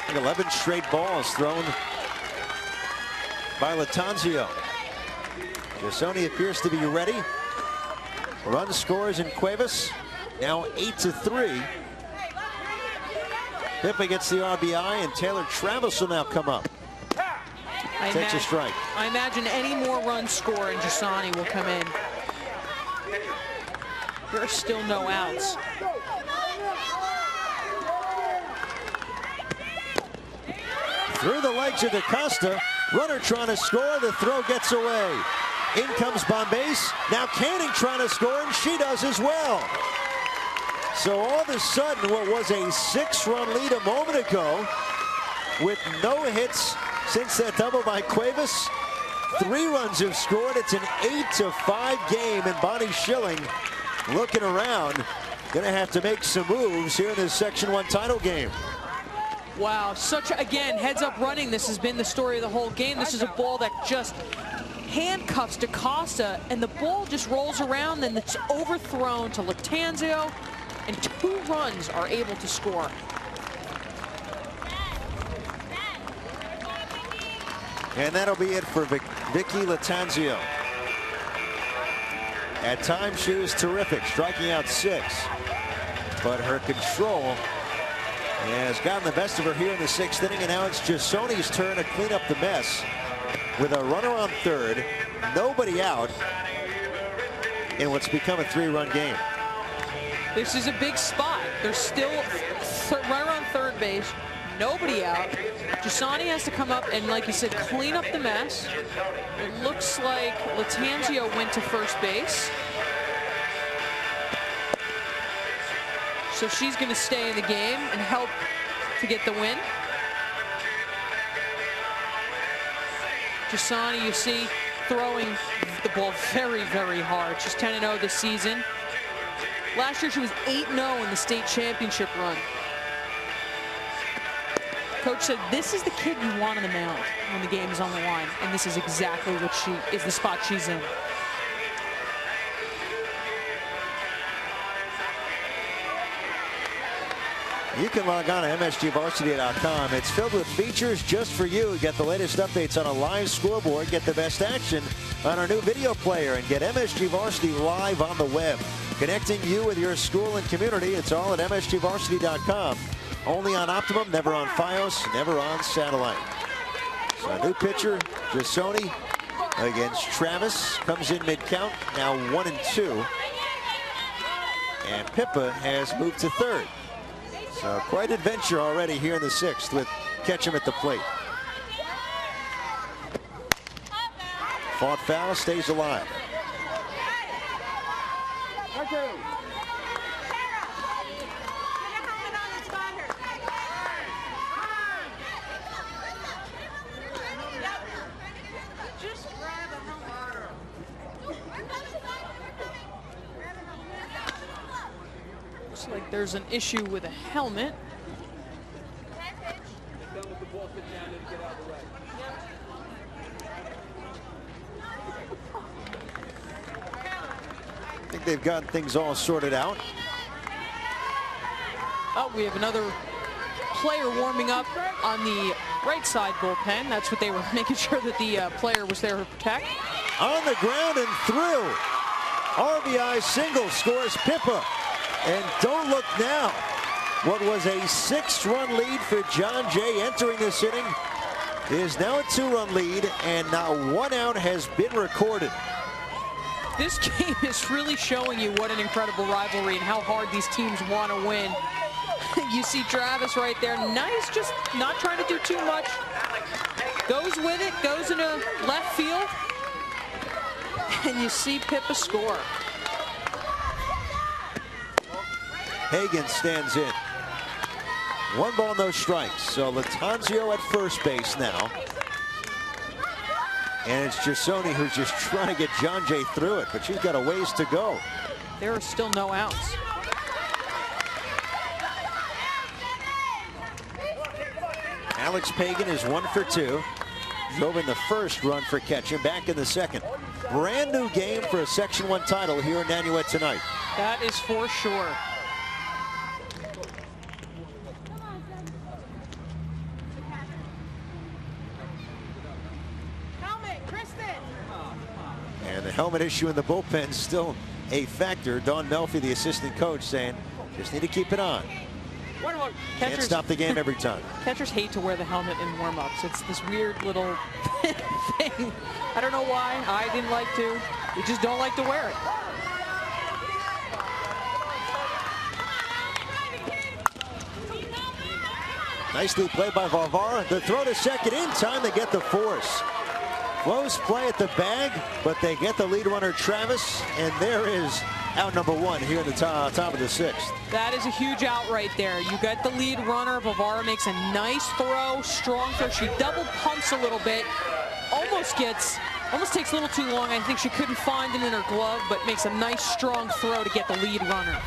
Speaker 1: And 11 straight balls thrown by Lattanzio. Jasoni appears to be ready. Run scores in Cuevas, now 8-3. Pippa gets the RBI, and Taylor Travis will now come up. Takes a strike.
Speaker 2: I imagine any more runs score and Jasoni will come in. There are still no outs.
Speaker 1: Through the legs of DaCosta, runner trying to score, the throw gets away. In comes Bombase, now Canning trying to score, and she does as well. So all of a sudden, what was a 6-run lead a moment ago, with no hits since that double by Cuevas, 3 runs have scored. It's an 8-5 game, and Bonnie Schilling looking around, gonna have to make some moves here in this Section 1 title game.
Speaker 2: Wow, again, heads up running. This has been the story of the whole game. This is a ball that just handcuffs DaCosta, and the ball just rolls around, and it's overthrown to Lattanzio, and 2 runs are able to score.
Speaker 1: And that'll be it for Vicky Lattanzio. At times, she was terrific, striking out 6. But her control has gotten the best of her here in the 6th inning, and now it's Jasoni's turn to clean up the mess with a runner on third, nobody out, in what's become a 3-run game.
Speaker 2: This is a big spot. There's still runner on third base, nobody out. Jasoni has to come up and, like you said, clean up the mess. It looks like Lattanzio went to first base. So she's going to stay in the game and help to get the win. Jasoni, you see, throwing the ball very, very hard. She's 10-0 this season. Last year, she was 8-0 in the state championship run. Coach said, this is the kid you want on the mound when the game is on the line, and this is exactly what the spot she's in.
Speaker 1: You can log on to MSGVarsity.com. It's filled with features just for you. Get the latest updates on a live scoreboard. Get the best action on our new video player. And get MSG Varsity live on the web. Connecting you with your school and community. It's all at MSGVarsity.com. Only on Optimum, never on Fios, never on satellite. So a new pitcher, Jasoni against Travis. Comes in mid-count, now 1-2. And Pippa has moved to third. So quite adventure already here in the 6th with Ketchum at the plate. Fought foul, stays alive.
Speaker 2: Looks like there's an issue with a helmet.
Speaker 1: I think they've got things all sorted out.
Speaker 2: Oh, we have another player warming up on the right side bullpen. That's what they were making sure that the player was there to protect.
Speaker 1: On the ground and through. RBI single scores Pippa. And don't look now. What was a 6-run lead for John Jay entering this inning is now a 2-run lead, and not 1 out has been recorded.
Speaker 2: This game is really showing you what an incredible rivalry and how hard these teams want to win. You see Travis right there. Nice, just not trying to do too much. Goes with it, goes into left field. And you see Pippa score.
Speaker 1: Hagan stands in. 1 ball, no strikes. So Latanzio at first base now. And it's Jasoni who's just trying to get John Jay through it, but she's got a ways to go.
Speaker 2: There are still no outs.
Speaker 1: Alex Pagan is 1 for 2. Drove in the first run for Ketchum, back in the second. Brand new game for a Section 1 title here in Nanuet tonight.
Speaker 2: That is for sure.
Speaker 1: And the helmet issue in the bullpen is still a factor. Dawn Melfi, the assistant coach, saying just need to keep it on.
Speaker 2: What about
Speaker 1: Can't
Speaker 2: catchers?
Speaker 1: stop the game every time.
Speaker 2: Catchers hate to wear the helmet in warm-ups. It's this weird little thing. I don't know why. I didn't like to. We just don't like to wear it.
Speaker 1: Nicely played by Valvar. The throw to second in time to get the force. Close play at the bag, but they get the lead runner Travis, and there is out number 1 here in the top of the 6th.
Speaker 2: That is a huge out right there. You got the lead runner. Valvara makes a nice throw, strong throw. She double pumps a little bit. Almost takes a little too long. I think she couldn't find it in her glove, but makes a nice strong throw to get the lead runner.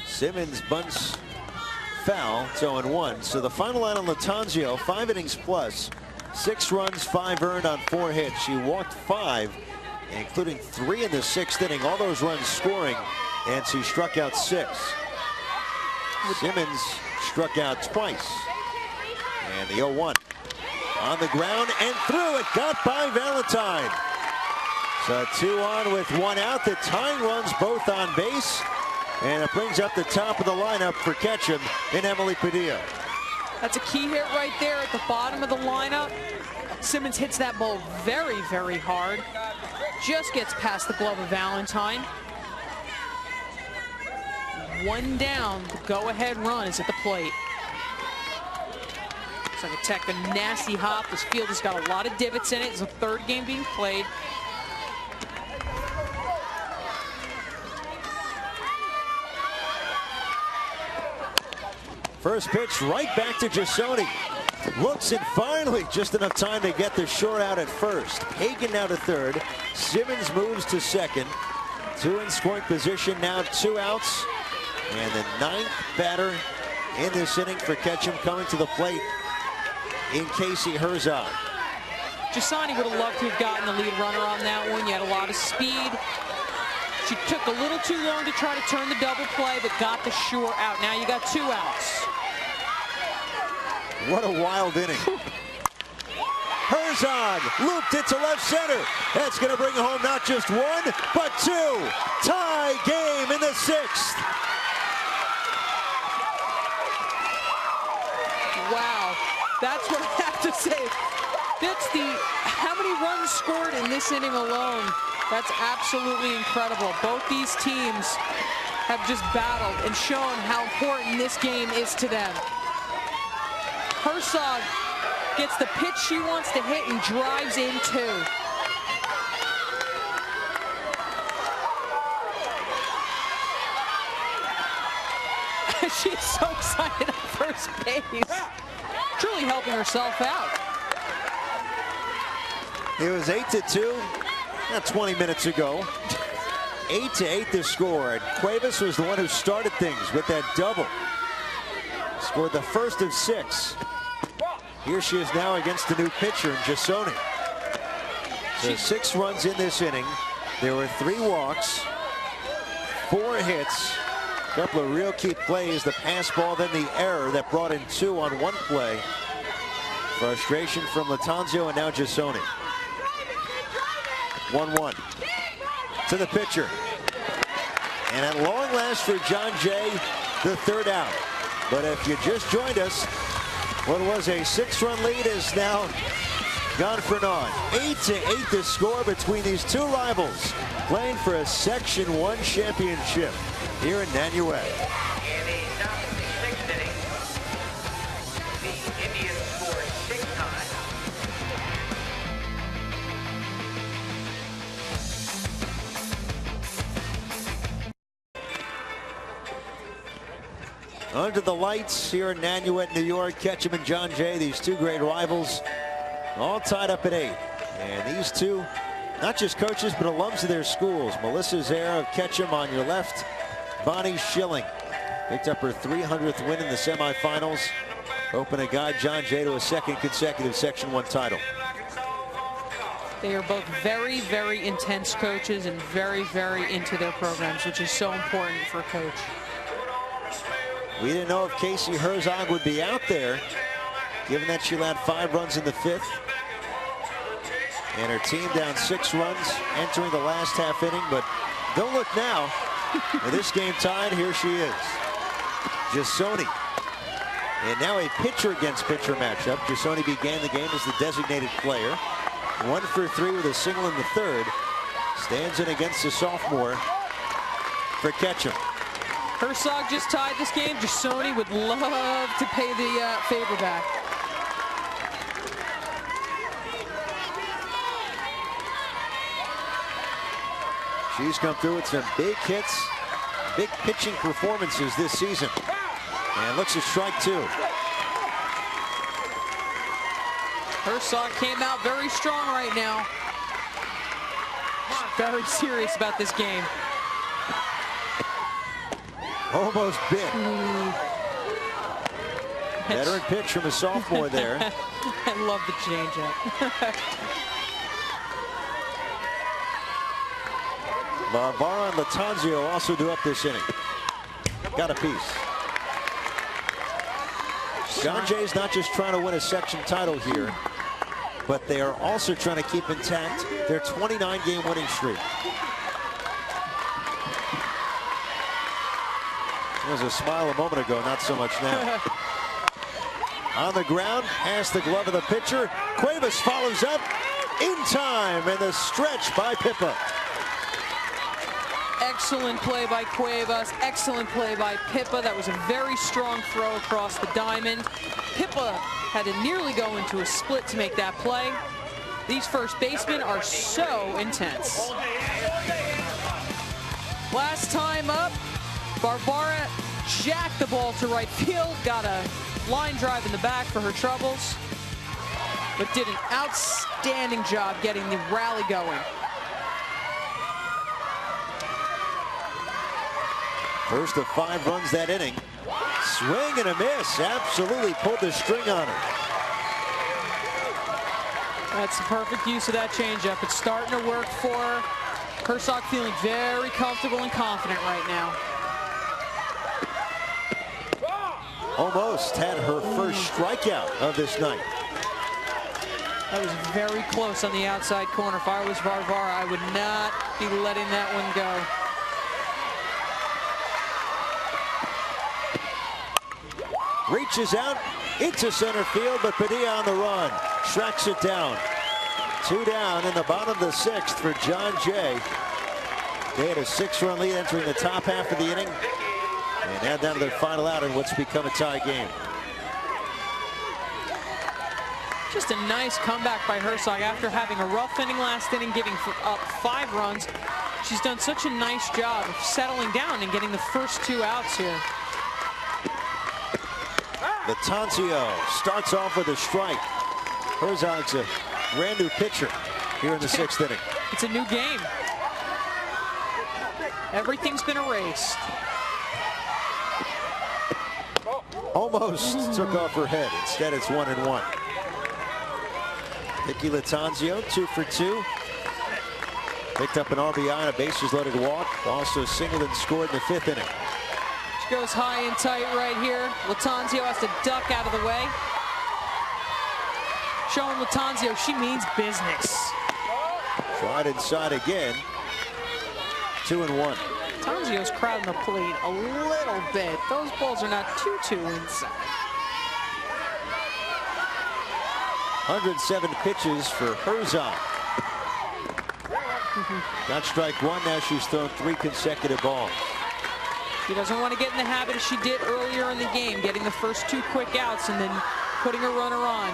Speaker 1: Simmons bunts foul. It's 0-1. So the final line on Latanzio, 5 innings plus, 6 runs, 5 earned on 4 hits. She walked 5, including 3 in the 6th inning. All those runs scoring, and she struck out 6. Simmons struck out twice. And the 0-1 on the ground and through. It got by Valentine. So 2 on with 1 out. The tying runs both on base. And it brings up the top of the lineup for Ketchum in Emily Padilla.
Speaker 2: That's a key hit right there at the bottom of the lineup. Simmons hits that ball very, very hard. Just gets past the glove of Valentine. 1 down. The go-ahead run is at the plate. Looks like a Tech, a nasty hop. This field has got a lot of divots in it. It's the 3rd game being played.
Speaker 1: First pitch right back to Jasoni. Looks and finally just enough time to get the short out at first. Hagan now to 3rd. Simmons moves to 2nd. 2 in scoring position, now 2 outs. And the 9th batter in this inning for Ketchum coming to the plate in Casey Herzog.
Speaker 2: Jasoni would have loved to have gotten the lead runner on that one. You had a lot of speed. She took a little too long to try to turn the double play, but got the sure out. Now you got 2 outs.
Speaker 1: What a wild inning. Herzog looped it to left center. That's going to bring home not just 1, but 2. Tie game in the 6th.
Speaker 2: Wow, that's what I have to say. That's how many runs scored in this inning alone. That's absolutely incredible. Both these teams have just battled and shown how important this game is to them. Herzog gets the pitch she wants to hit and drives in 2. She's so excited at first base. Truly helping herself out.
Speaker 1: It was 8-2. Not 20 minutes ago. 8-8 the score. And Cuevas was the one who started things with that double. Scored the first of 6. Here she is now against the new pitcher, Jasoni. So 6 runs in this inning. There were 3 walks, 4 hits, a couple of real key plays. The pass ball, then the error that brought in 2 on 1 play. Frustration from Latanzio and now Jasoni. 1-1 to the pitcher. And at long last for John Jay, the 3rd out. But if you just joined us, what was a 6-run lead is now gone for naught. 8-8 the score between these two rivals playing for a Section 1 championship here in Nanuet.
Speaker 5: In the top of the sixth inning, the Indians scored 6 times.
Speaker 1: Under the lights here in Nanuet, New York, Ketchum and John Jay, these two great rivals, all tied up at 8. And these two, not just coaches, but alums of their schools. Melissa Zare of Ketchum on your left. Bonnie Schilling picked up her 300th win in the semifinals. Open a guide John Jay to a second consecutive Section 1 title.
Speaker 2: They are both very, very intense coaches and very, very into their programs, which is so important for a coach.
Speaker 1: We didn't know if Casey Herzog would be out there, given that she allowed 5 runs in the 5th. And her team down 6 runs entering the last half inning, but don't look now. With this game tied, here she is. Jasoni. And now a pitcher against pitcher matchup. Jasoni began the game as the designated player. 1 for 3 with a single in the 3rd. Stands in against the sophomore for Ketchum.
Speaker 2: Herzog just tied this game. Jasoni would love to pay the favor back.
Speaker 1: She's come through with some big hits, big pitching performances this season. And looks a strike 2.
Speaker 2: Herzog came out very strong right now. She's very serious about this game.
Speaker 1: Almost bit. Veteran pitch from a sophomore there.
Speaker 2: I love the changeup.
Speaker 1: Barbara and Latanzio also do up this inning. Got a piece. John Jay's not just trying to win a section title here, but they are also trying to keep intact their 29-game winning streak. There was a smile a moment ago, not so much now. On the ground, past the glove of the pitcher. Cuevas follows up in time, and the stretch by Pippa.
Speaker 2: Excellent play by Cuevas. Excellent play by Pippa. That was a very strong throw across the diamond. Pippa had to nearly go into a split to make that play. These first basemen are so intense. Last time up, Barbara jacked the ball to right field, got a line drive in the back for her troubles, but did an outstanding job getting the rally going.
Speaker 1: First of 5 runs that inning. Swing and a miss. Absolutely pulled the string on her.
Speaker 2: That's the perfect use of that changeup. It's starting to work for her. Herzog feeling very comfortable and confident right now.
Speaker 1: Almost had her first strikeout of this night.
Speaker 2: That was very close on the outside corner. If I was Varvara, I would not be letting that one go.
Speaker 1: Reaches out into center field, but Padilla on the run. Tracks it down. 2 down in the bottom of the 6th for John Jay. They had a 6-run lead entering the top half of the inning. And now down to their final out in what's become a tie game.
Speaker 2: Just a nice comeback by Herzog after having a rough inning last inning, giving up 5 runs. She's done such a nice job of settling down and getting the first 2 outs here.
Speaker 1: Latanzio starts off with a strike. Herzog's a brand new pitcher here in the 6th inning.
Speaker 2: It's a new game. Everything's been erased.
Speaker 1: Almost took off her head. Instead, it's 1-1. Vicky Latanzio, 2 for 2. Picked up an RBI and a bases loaded walk. Also singled and scored in the 5th inning.
Speaker 2: She goes high and tight right here. Latanzio has to duck out of the way. Showing Latanzio she means business.
Speaker 1: Tried inside again. 2-1.
Speaker 2: Latanzio's crowding the plate a little bit. Those balls are not too inside.
Speaker 1: 107 pitches for Herzog. Got strike one. Now she's thrown 3 consecutive balls.
Speaker 2: She doesn't want to get in the habit as she did earlier in the game, getting the first 2 quick outs and then putting a runner on.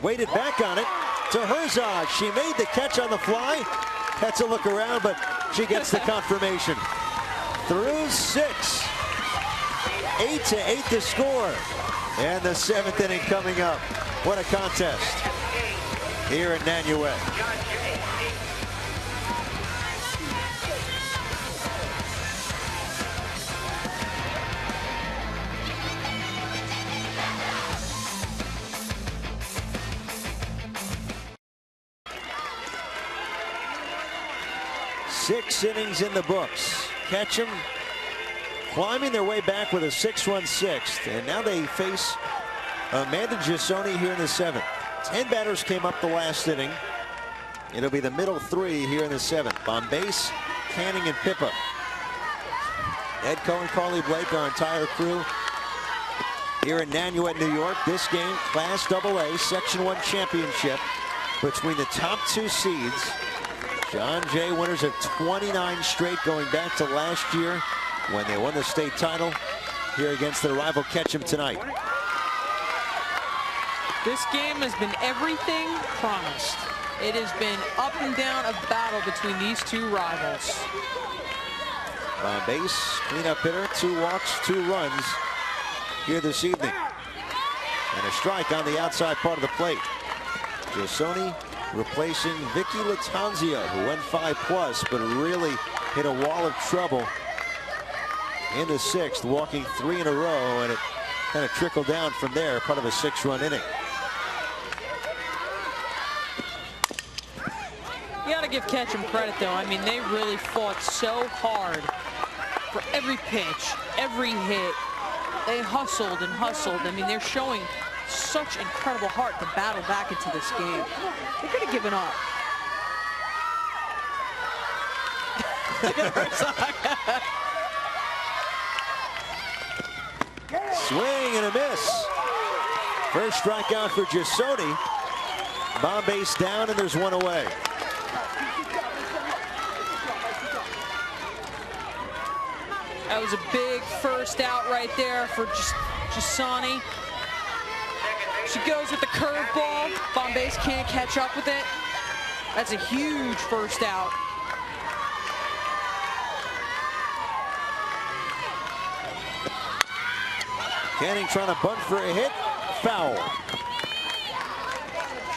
Speaker 1: Waited back on it to Herzog. She made the catch on the fly. That's a look around, but she gets the confirmation. Through 6. 8-8 to score. And the 7th inning coming up. What a contest here in Nanuet. 6 innings in the books. Ketchum climbing their way back with a 6-run 6th, and now they face Amanda Gisoni here in the 7th. 10 batters came up the last inning. It'll be the middle 3 here in the 7th. Bombase, Canning, and Pippa. Ed Cohen, Carly Blake, our entire crew here in Nanuet, New York. This game, Class AA, Section 1 championship between the top 2 seeds. John Jay, winners of 29 straight going back to last year when they won the state title here against their rival Ketchum tonight.
Speaker 2: This game has been everything promised. It has been up and down a battle between these 2 rivals.
Speaker 1: Base, cleanup hitter, 2 walks, 2 runs here this evening. And a strike on the outside part of the plate. Gisoni replacing Vicky Latanzio, who went 5+, but really hit a wall of trouble in the 6th, walking 3 in a row, and it kind of trickled down from there, part of a 6-run inning.
Speaker 2: You got to give Ketchum credit, though. I mean, they really fought so hard for every pitch, every hit. They hustled and hustled. I mean, they're showing such incredible heart to battle back into this game. They could have given up.
Speaker 1: Swing and a miss. First strikeout for Gisoni. Bombase down, and there's 1 away.
Speaker 2: That was a big first out right there for Gisoni. She goes with the curveball. Bombase can't catch up with it. That's a huge first out.
Speaker 1: Canning trying to bunt for a hit. Foul.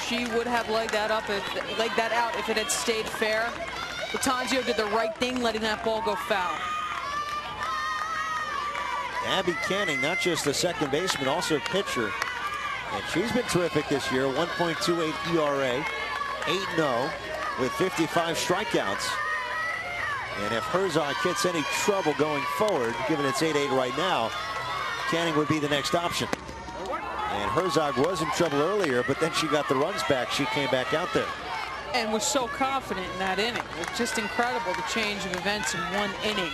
Speaker 2: She would have legged that out if it had stayed fair. Latanzio did the right thing, letting that ball go foul.
Speaker 1: Abby Canning, not just the second baseman, also a pitcher. And she's been terrific this year. 1.28 ERA, 8-0 with 55 strikeouts. And if Herzog gets any trouble going forward, given it's 8-8 right now, Canning would be the next option. And Herzog was in trouble earlier, but then she got the runs back. She came back out there.
Speaker 2: And was so confident in that inning. It's just incredible, the change of events in 1 inning.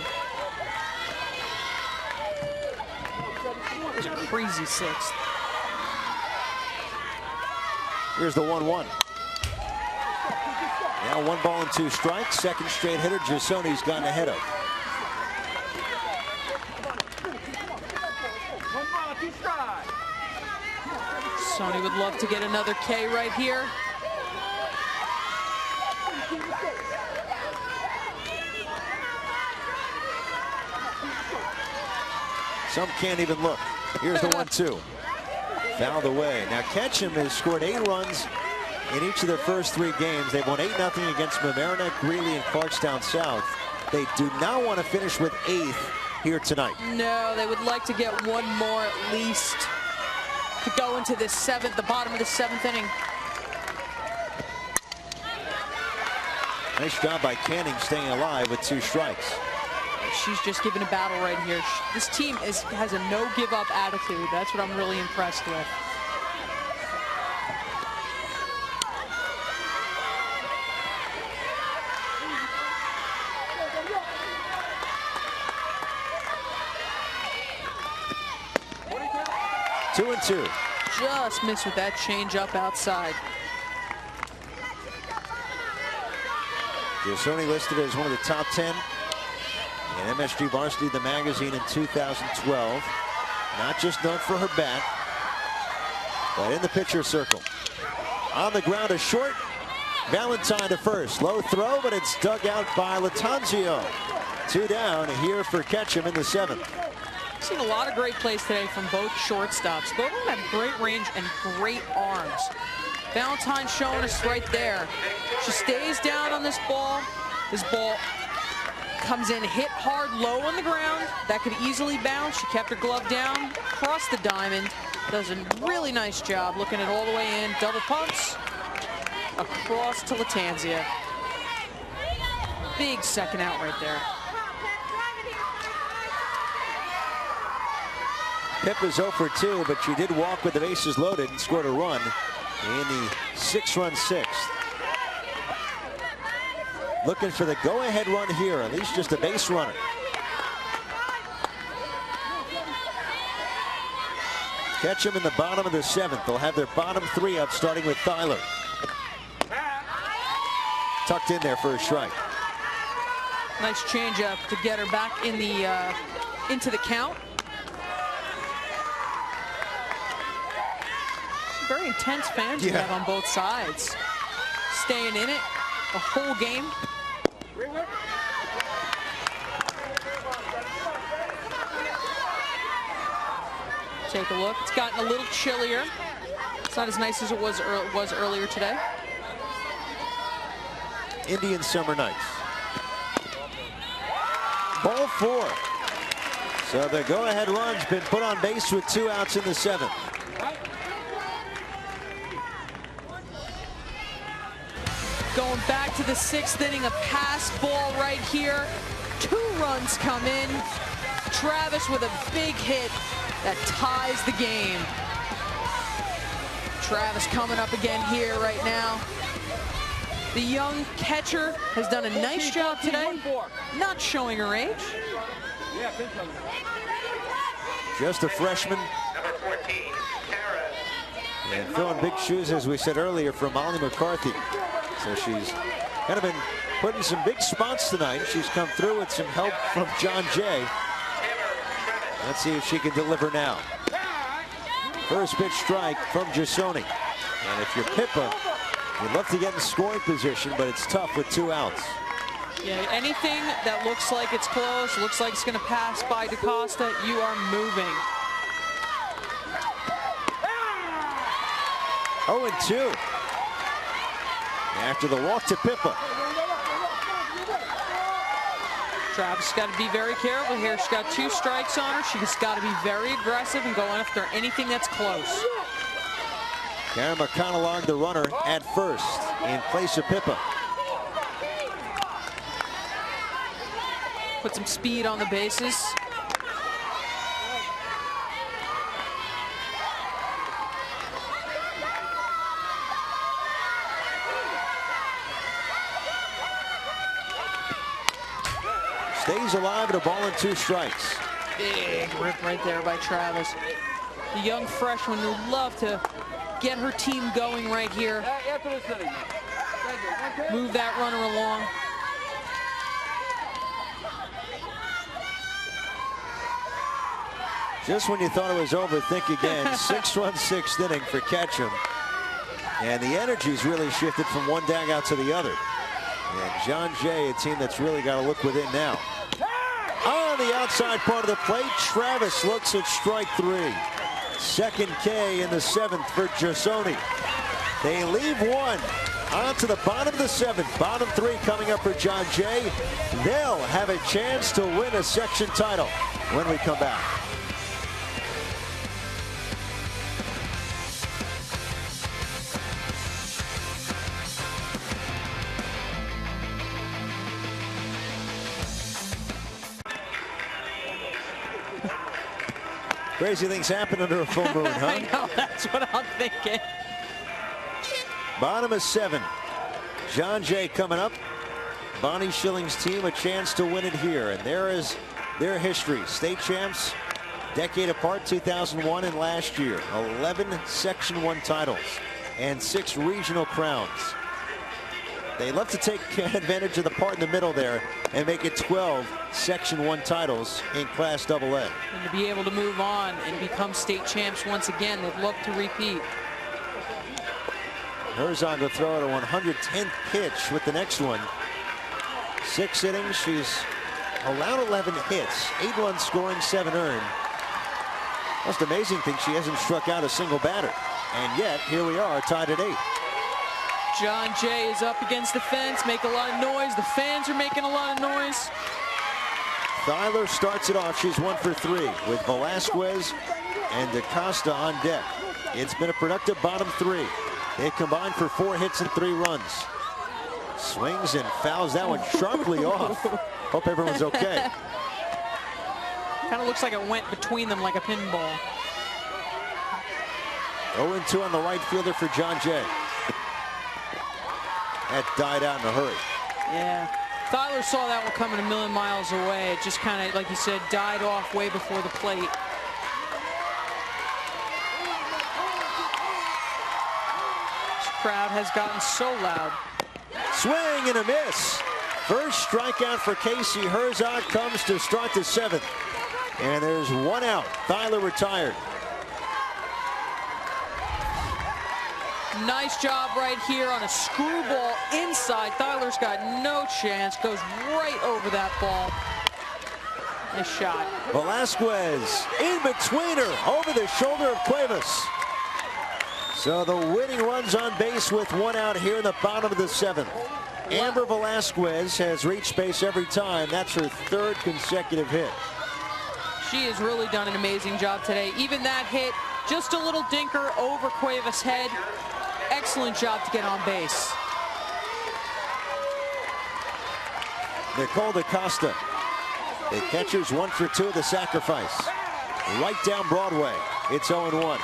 Speaker 2: It was a crazy 6th.
Speaker 1: Here's the 1-1. Now 1 ball and 2 strikes. Second straight hitter Gisoni's gone ahead of.
Speaker 2: Sony would love to get another K right here.
Speaker 1: Some can't even look. Here's the 1-2. Fouled away. Now Ketchum has scored 8 runs in each of their first 3 games. They've won 8-0 against Mamaroneck, Greeley, and Clarkstown South. They do not want to finish with 8th here tonight.
Speaker 2: No, they would like to get 1 more at least to go into this 7th, the bottom of the 7th inning.
Speaker 1: Nice job by Canning staying alive with 2 strikes.
Speaker 2: She's just giving a battle right here. This team has a no-give-up attitude. That's what I'm really impressed with.
Speaker 1: 2-2.
Speaker 2: Just missed with that change up outside.
Speaker 1: Giussoni listed as one of the top 10 in MSG Varsity, the magazine, in 2012. Not just known for her bat, but in the pitcher circle. On the ground, a short. Valentine to first. Low throw, but it's dug out by Latanzio. 2 down here for Ketchum in the 7th.
Speaker 2: I've seen a lot of great plays today from both shortstops. Both of them have great range and great arms. Valentine showing us right there. She stays down on this ball. This ball comes in hit hard low on the ground. That could easily bounce. She kept her glove down, across the diamond. Does a really nice job looking it all the way in. Double pumps. Across to Latanzia. Big second out right there.
Speaker 1: Pip is 0 for 2, but she did walk with the bases loaded and scored a run in the 6-run 6th. Looking for the go-ahead run here, at least just a base runner. Ketchum in the bottom of the 7th. They'll have their bottom 3 up, starting with Thyler. Tucked in there for a strike.
Speaker 2: Nice changeup to get her back in the into the count. Very intense fans you have on both sides. Staying in it the whole game. Take a look. It's gotten a little chillier. It's not as nice as it was earlier today.
Speaker 1: Indian summer nights. Ball 4. So the go-ahead run's been put on base with 2 outs in the 7th.
Speaker 2: Going back to the 6th inning, a pass ball right here. 2 runs come in. Travis with a big hit that ties the game. Travis coming up again here right now. The young catcher has done a nice job today, not showing her age.
Speaker 1: Just a freshman.
Speaker 5: Number 14, Tara.
Speaker 1: And filling big shoes, as we said earlier, from Molly McCarthy. So she's kind of been putting some big spots tonight. She's come through with some help from John Jay. Let's see if she can deliver now. First pitch strike from Giussoni. And if you're Pippa, you'd love to get in scoring position, but it's tough with 2 outs.
Speaker 2: Yeah, anything that looks like it's close, looks like it's going to pass by DaCosta, you are moving.
Speaker 1: 0-2. After the walk to Pippa.
Speaker 2: Travis has got to be very careful here. She's got 2 strikes on her. She's got to be very aggressive and go after anything that's close.
Speaker 1: Karen McConnell, the runner at first in place of Pippa.
Speaker 2: Put some speed on the bases.
Speaker 1: Stays alive at a ball and 2 strikes.
Speaker 2: Big rip right there by Travis. The young freshman would love to get her team going right here. Move that runner along.
Speaker 1: Just when you thought it was over, think again. 6-run 6th inning for Ketchum. And the energy's really shifted from one dugout to the other. And John Jay, a team that's really got to look within now. On the outside part of the plate, Travis looks at strike 3. Second K in the 7th for Giussoni. They leave 1 onto the bottom of the 7th. Bottom 3 coming up for John Jay. They'll have a chance to win a section title when we come back. Crazy things happen under a full moon, huh?
Speaker 2: I know, that's what I'm thinking.
Speaker 1: Bottom of 7. John Jay coming up. Bonnie Schilling's team a chance to win it here. And there is their history. State champs Decade apart, 2001 and last year. 11 Section 1 titles and 6 regional crowns. They love to take advantage of the part in the middle there and make it 12 Section 1 titles in Class AA.
Speaker 2: And to be able to move on and become state champs once again, they'd love to repeat.
Speaker 1: Herzog will throw at a 110th pitch with the next one. 6 innings, she's allowed 11 hits, 8 runs scoring, 7 earned. Most amazing thing, she hasn't struck out a single batter. And yet, here we are, tied at 8.
Speaker 2: John Jay is up against the fence, make a lot of noise. The fans are making a lot of noise.
Speaker 1: Thyler starts it off. She's 1 for 3 with Velasquez and DaCosta on deck. It's been a productive bottom 3. They combined for 4 hits and 3 runs. Swings and fouls that one sharply off. Hope everyone's okay.
Speaker 2: Kind of looks like it went between them like a pinball.
Speaker 1: 0-2 on the right fielder for John Jay. That died out in a hurry.
Speaker 2: Yeah. Thyler saw that one coming a million miles away. It just kind of, like you said, died off way before the plate. This crowd has gotten so loud.
Speaker 1: Swing and a miss. First strikeout for Casey Herzog comes to start the 7th. And there's 1 out. Thyler retired.
Speaker 2: Nice job right here on a screwball inside. Thyler's got no chance. Goes right over that ball. Nice shot.
Speaker 1: Velasquez in between her, over the shoulder of Cuevas. So the winning run's on base with 1 out here in the bottom of the 7th. Amber Velasquez has reached base every time. That's her 3rd consecutive hit.
Speaker 2: She has really done an amazing job today. Even that hit, just a little dinker over Cuevas' head. Excellent job to get on base.
Speaker 1: Nicole DaCosta. The catcher's 1 for 2 of the sacrifice. Right down Broadway. It's 0-1.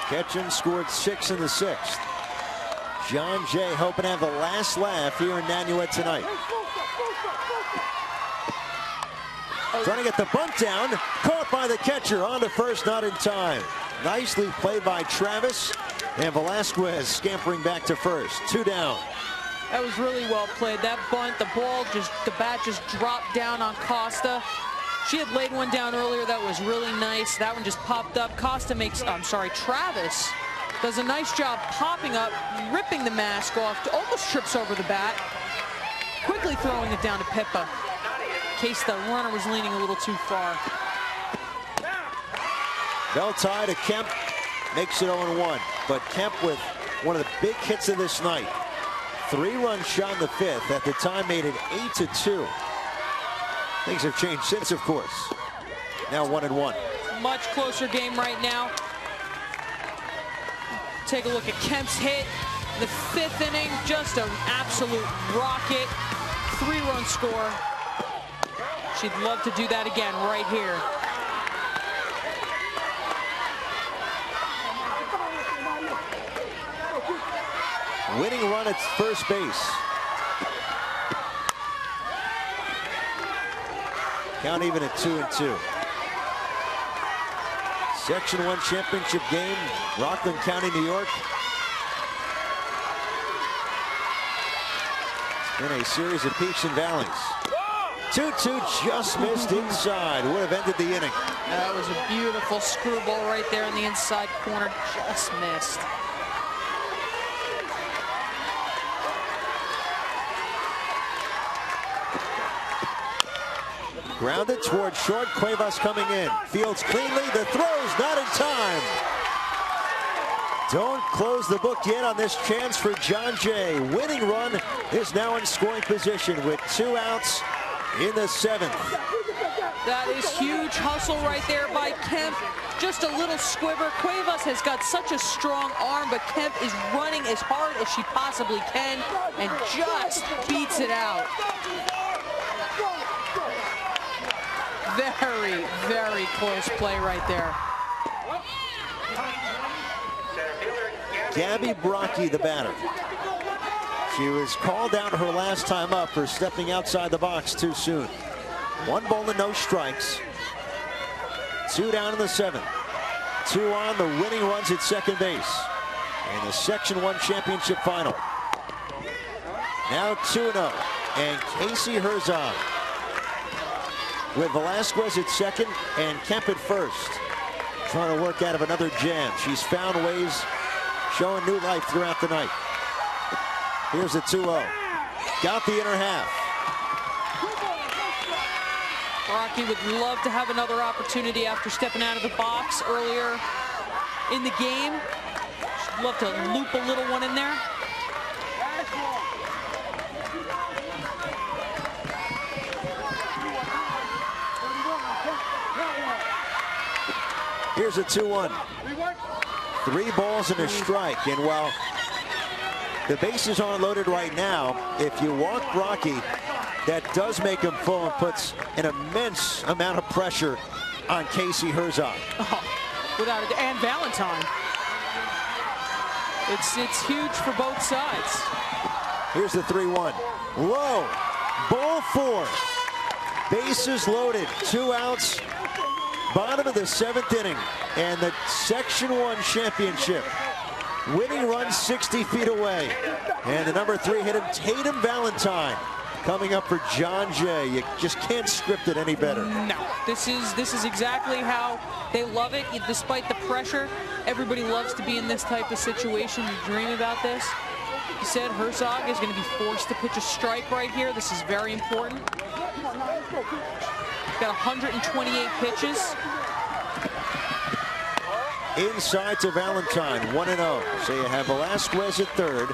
Speaker 1: Ketchum scored 6 in the 6th. John Jay hoping to have the last laugh here in Nanuet tonight. Trying to get the bunt down. Caught by the catcher on to first, not in time. Nicely played by Travis. And Velasquez scampering back to first. 2 down.
Speaker 2: That was really well played. That bunt, the bat just dropped down on Costa. She had laid one down earlier that was really nice. That one just popped up. Travis does a nice job popping up, ripping the mask off, almost trips over the bat. Quickly throwing it down to Pippa. In case the runner was leaning a little too far.
Speaker 1: Bell tie to Kemp, makes it 0-1. But Kemp with one of the big hits of this night. 3-run shot in the 5th. At the time made it 8-2. Things have changed since, of course. Now 1-1.
Speaker 2: Much closer game right now. Take a look at Kemp's hit. The 5th inning, just an absolute rocket. 3-run score. She'd love to do that again right here.
Speaker 1: Winning run at first base. Count even at 2-2. Section 1 championship game, Rockland County, New York. It's been a series of peaks and valleys. 2-2 just missed inside. Would have ended the inning.
Speaker 2: That was a beautiful screwball right there in the inside corner. Just missed.
Speaker 1: Grounded toward short. Cuevas coming in. Fields cleanly. The throw's not in time. Don't close the book yet on this chance for John Jay. Winning run is now in scoring position with 2 outs in the 7th.
Speaker 2: That is huge hustle right there by Kemp. Just a little squiver. Cuevas has got such a strong arm, but Kemp is running as hard as she possibly can and just beats it out. Very, very close play right there.
Speaker 1: Gabby Brocky, the batter. She was called out her last time up for stepping outside the box too soon. 1 ball and no strikes. 2 down in the 7th. 2 on, the winning runs at second base in the Section 1 championship final. Now 2-0, and Casey Herzog with Velasquez at second and Kemp at first, trying to work out of another jam. She's found ways, showing new life throughout the night. Here's a 2-0. Got the inner half.
Speaker 2: Rocky would love to have another opportunity after stepping out of the box earlier in the game. She'd love to loop a little one in there.
Speaker 1: Here's a 2-1. 3 balls and a strike. And while the bases aren't loaded right now, if you walk Rocky, that does make him full and puts an immense amount of pressure on Casey Herzog.
Speaker 2: Oh, without it, and Valentine. It's huge for both sides.
Speaker 1: Here's the 3-1. Low. Ball 4. Bases loaded. 2 outs. Bottom of the 7th inning, and the Section 1 championship. Winning run 60 feet away, and the number 3 hitter, Tatum Valentine, coming up for John Jay. You just can't script it any better.
Speaker 2: No, this is exactly how they love it. Despite the pressure, everybody loves to be in this type of situation. You dream about this. You said Herzog is going to be forced to pitch a strike right here. This is very important. Got 128 pitches.
Speaker 1: Inside to Valentine, 1-0. So you have Velasquez at third,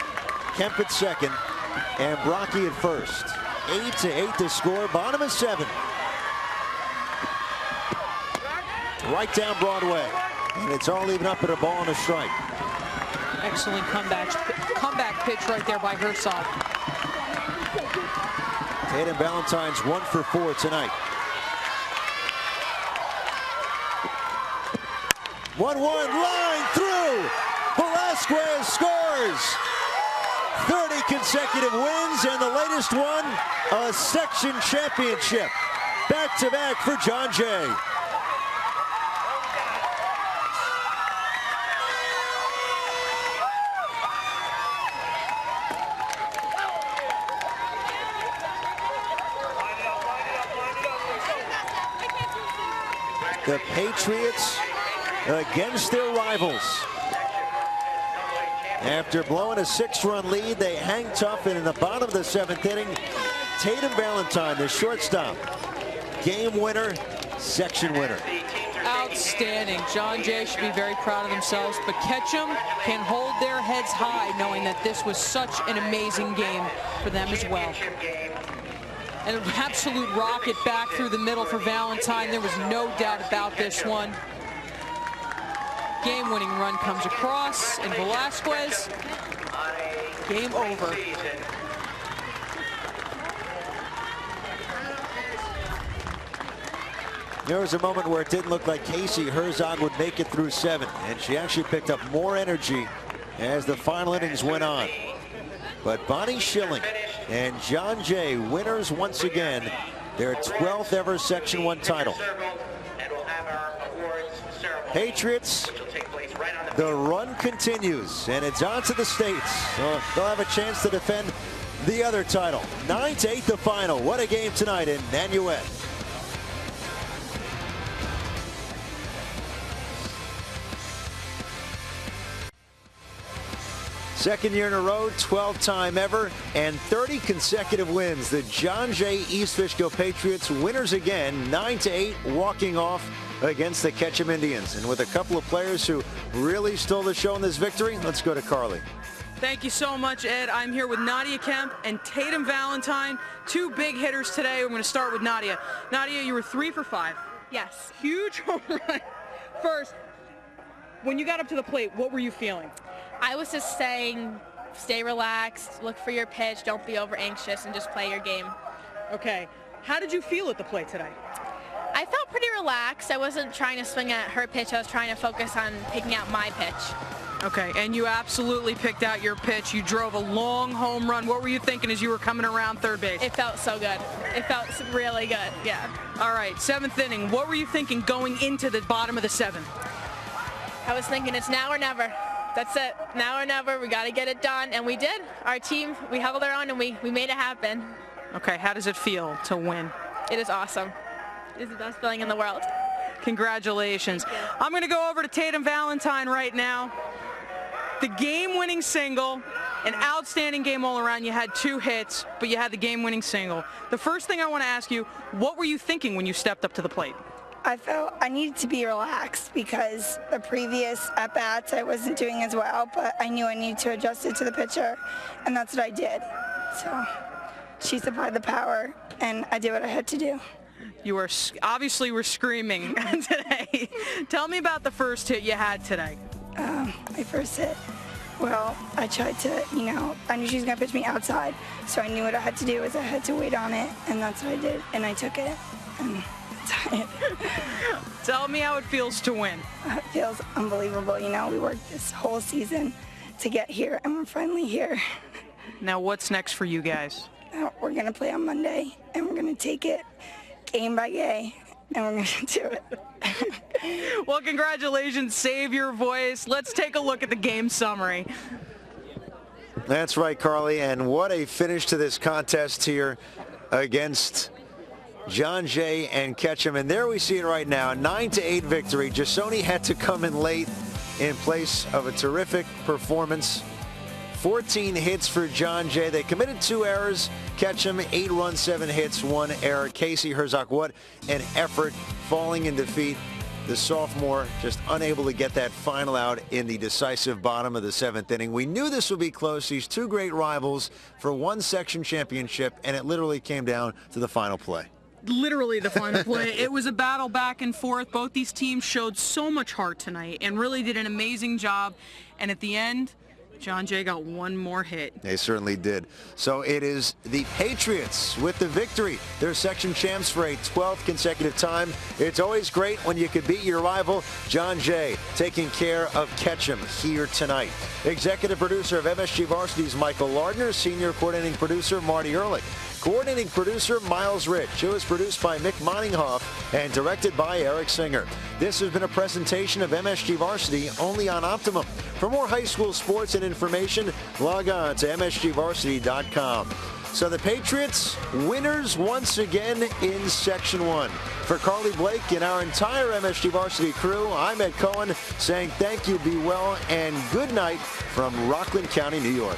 Speaker 1: Kemp at second, and Brocky at first. 8-8 to score, bottom of 7. Right down Broadway. And it's all even up at a ball and a strike.
Speaker 2: Excellent comeback pitch right there by Herzog.
Speaker 1: Tatum Valentine's 1 for 4 tonight. 1-1, line through. Velasquez scores. 30 consecutive wins, and the latest one, a section championship. Back-to-back for John Jay. The Patriots against their rivals. After blowing a 6-run lead, they hang tough, and in the bottom of the 7th inning, Tatum Valentine, the shortstop, game winner, section winner.
Speaker 2: Outstanding. John Jay should be very proud of themselves, but Ketchum can hold their heads high knowing that this was such an amazing game for them as well. An absolute rocket back through the middle for Valentine. There was no doubt about this one. Game-winning run comes across, and Velasquez, game over.
Speaker 1: There was a moment where it didn't look like Casey Herzog would make it through 7, and she actually picked up more energy as the final innings went on. But Bonnie Schilling and John Jay, winners once again, their 12th ever Section 1 title. Patriots, the run continues, and it's on to the States. So they'll have a chance to defend the other title. 9-8 the final. What a game tonight in Nanuet. Second year in a row, 12th time ever, and 30 consecutive wins. The John Jay East Fishkill Patriots winners again, 9-8, walking off against the Ketchum Indians. And with a couple of players who really stole the show in this victory, let's go to Carly.
Speaker 2: Thank you so much, Ed. I'm here with Nadia Kemp and Tatum Valentine, 2 big hitters today. We're going to start with Nadia. Nadia, you were 3 for 5.
Speaker 4: Yes.
Speaker 2: Huge home run. First, when you got up to the plate, what were you feeling?
Speaker 4: I was just saying, stay relaxed, look for your pitch, don't be over anxious, and just play your game.
Speaker 2: Okay. How did you feel at the plate today?
Speaker 4: I felt pretty relaxed. I wasn't trying to swing at her pitch. I was trying to focus on picking out my pitch.
Speaker 2: Okay, and you absolutely picked out your pitch. You drove a long home run. What were you thinking as you were coming around third base?
Speaker 3: It felt so good. It felt really good, yeah.
Speaker 2: All right, 7th inning. What were you thinking going into the bottom of the 7th?
Speaker 3: I was thinking it's now or never. That's it. Now or never. We got to get it done, and we did. Our team, we held our own, and we made it happen.
Speaker 2: Okay, how does it feel to win?
Speaker 3: It is awesome. It's the best feeling in the world.
Speaker 2: Congratulations. I'm going to go over to Tatum Valentine right now. The game-winning single, an outstanding game all around. You had 2 hits, but you had the game-winning single. The first thing I want to ask you, what were you thinking when you stepped up to the plate?
Speaker 8: I felt I needed to be relaxed because the previous at-bats I wasn't doing as well, but I knew I needed to adjust it to the pitcher, and that's what I did. So she supplied the power, and I did what I had to do.
Speaker 2: You were obviously were screaming today. Tell me about the first hit you had today.
Speaker 8: My first hit, well, I tried to, I knew she was going to pitch me outside, so I knew what I had to do is I had to wait on it, and that's what I did, and I took it, and that's it.
Speaker 2: Tell me how it feels to win.
Speaker 8: It feels unbelievable. We worked this whole season to get here, and we're finally here.
Speaker 2: Now, what's next for you guys?
Speaker 8: We're going to play on Monday, and we're going to take it game by game, and we're going to do it.
Speaker 2: Well, congratulations. Save your voice. Let's take a look at the game summary.
Speaker 1: That's right, Carly, and what a finish to this contest here against John Jay and Ketchum. And there we see it right now, 9-8 victory. Jasoni had to come in late in place of a terrific performance. 14 hits for John Jay. They committed 2 errors. Ketchum, 8 runs, 7 hits, 1 error. Casey Herzog, what an effort, falling in defeat. The sophomore just unable to get that final out in the decisive bottom of the 7th inning. We knew this would be close. These 2 great rivals for one section championship, and it literally came down to the final play.
Speaker 2: Literally the final play. It was a battle back and forth. Both these teams showed so much heart tonight and really did an amazing job. And at the end, John Jay got 1 more hit.
Speaker 1: They certainly did. So it is the Patriots with the victory. They're section champs for a 12th consecutive time. It's always great when you can beat your rival. John Jay taking care of Ketchum here tonight. Executive producer of MSG Varsity's Michael Lardner. Senior coordinating producer Marty Ehrlich. Coordinating producer Miles Rich. It was produced by Mick Moninghoff and directed by Eric Singer. This has been a presentation of MSG Varsity only on Optimum. For more high school sports and information, log on to msgvarsity.com. So the Patriots, winners once again in Section 1. For Carly Blake and our entire MSG Varsity crew, I'm Ed Cohen saying thank you, be well, and good night from Rockland County, New York.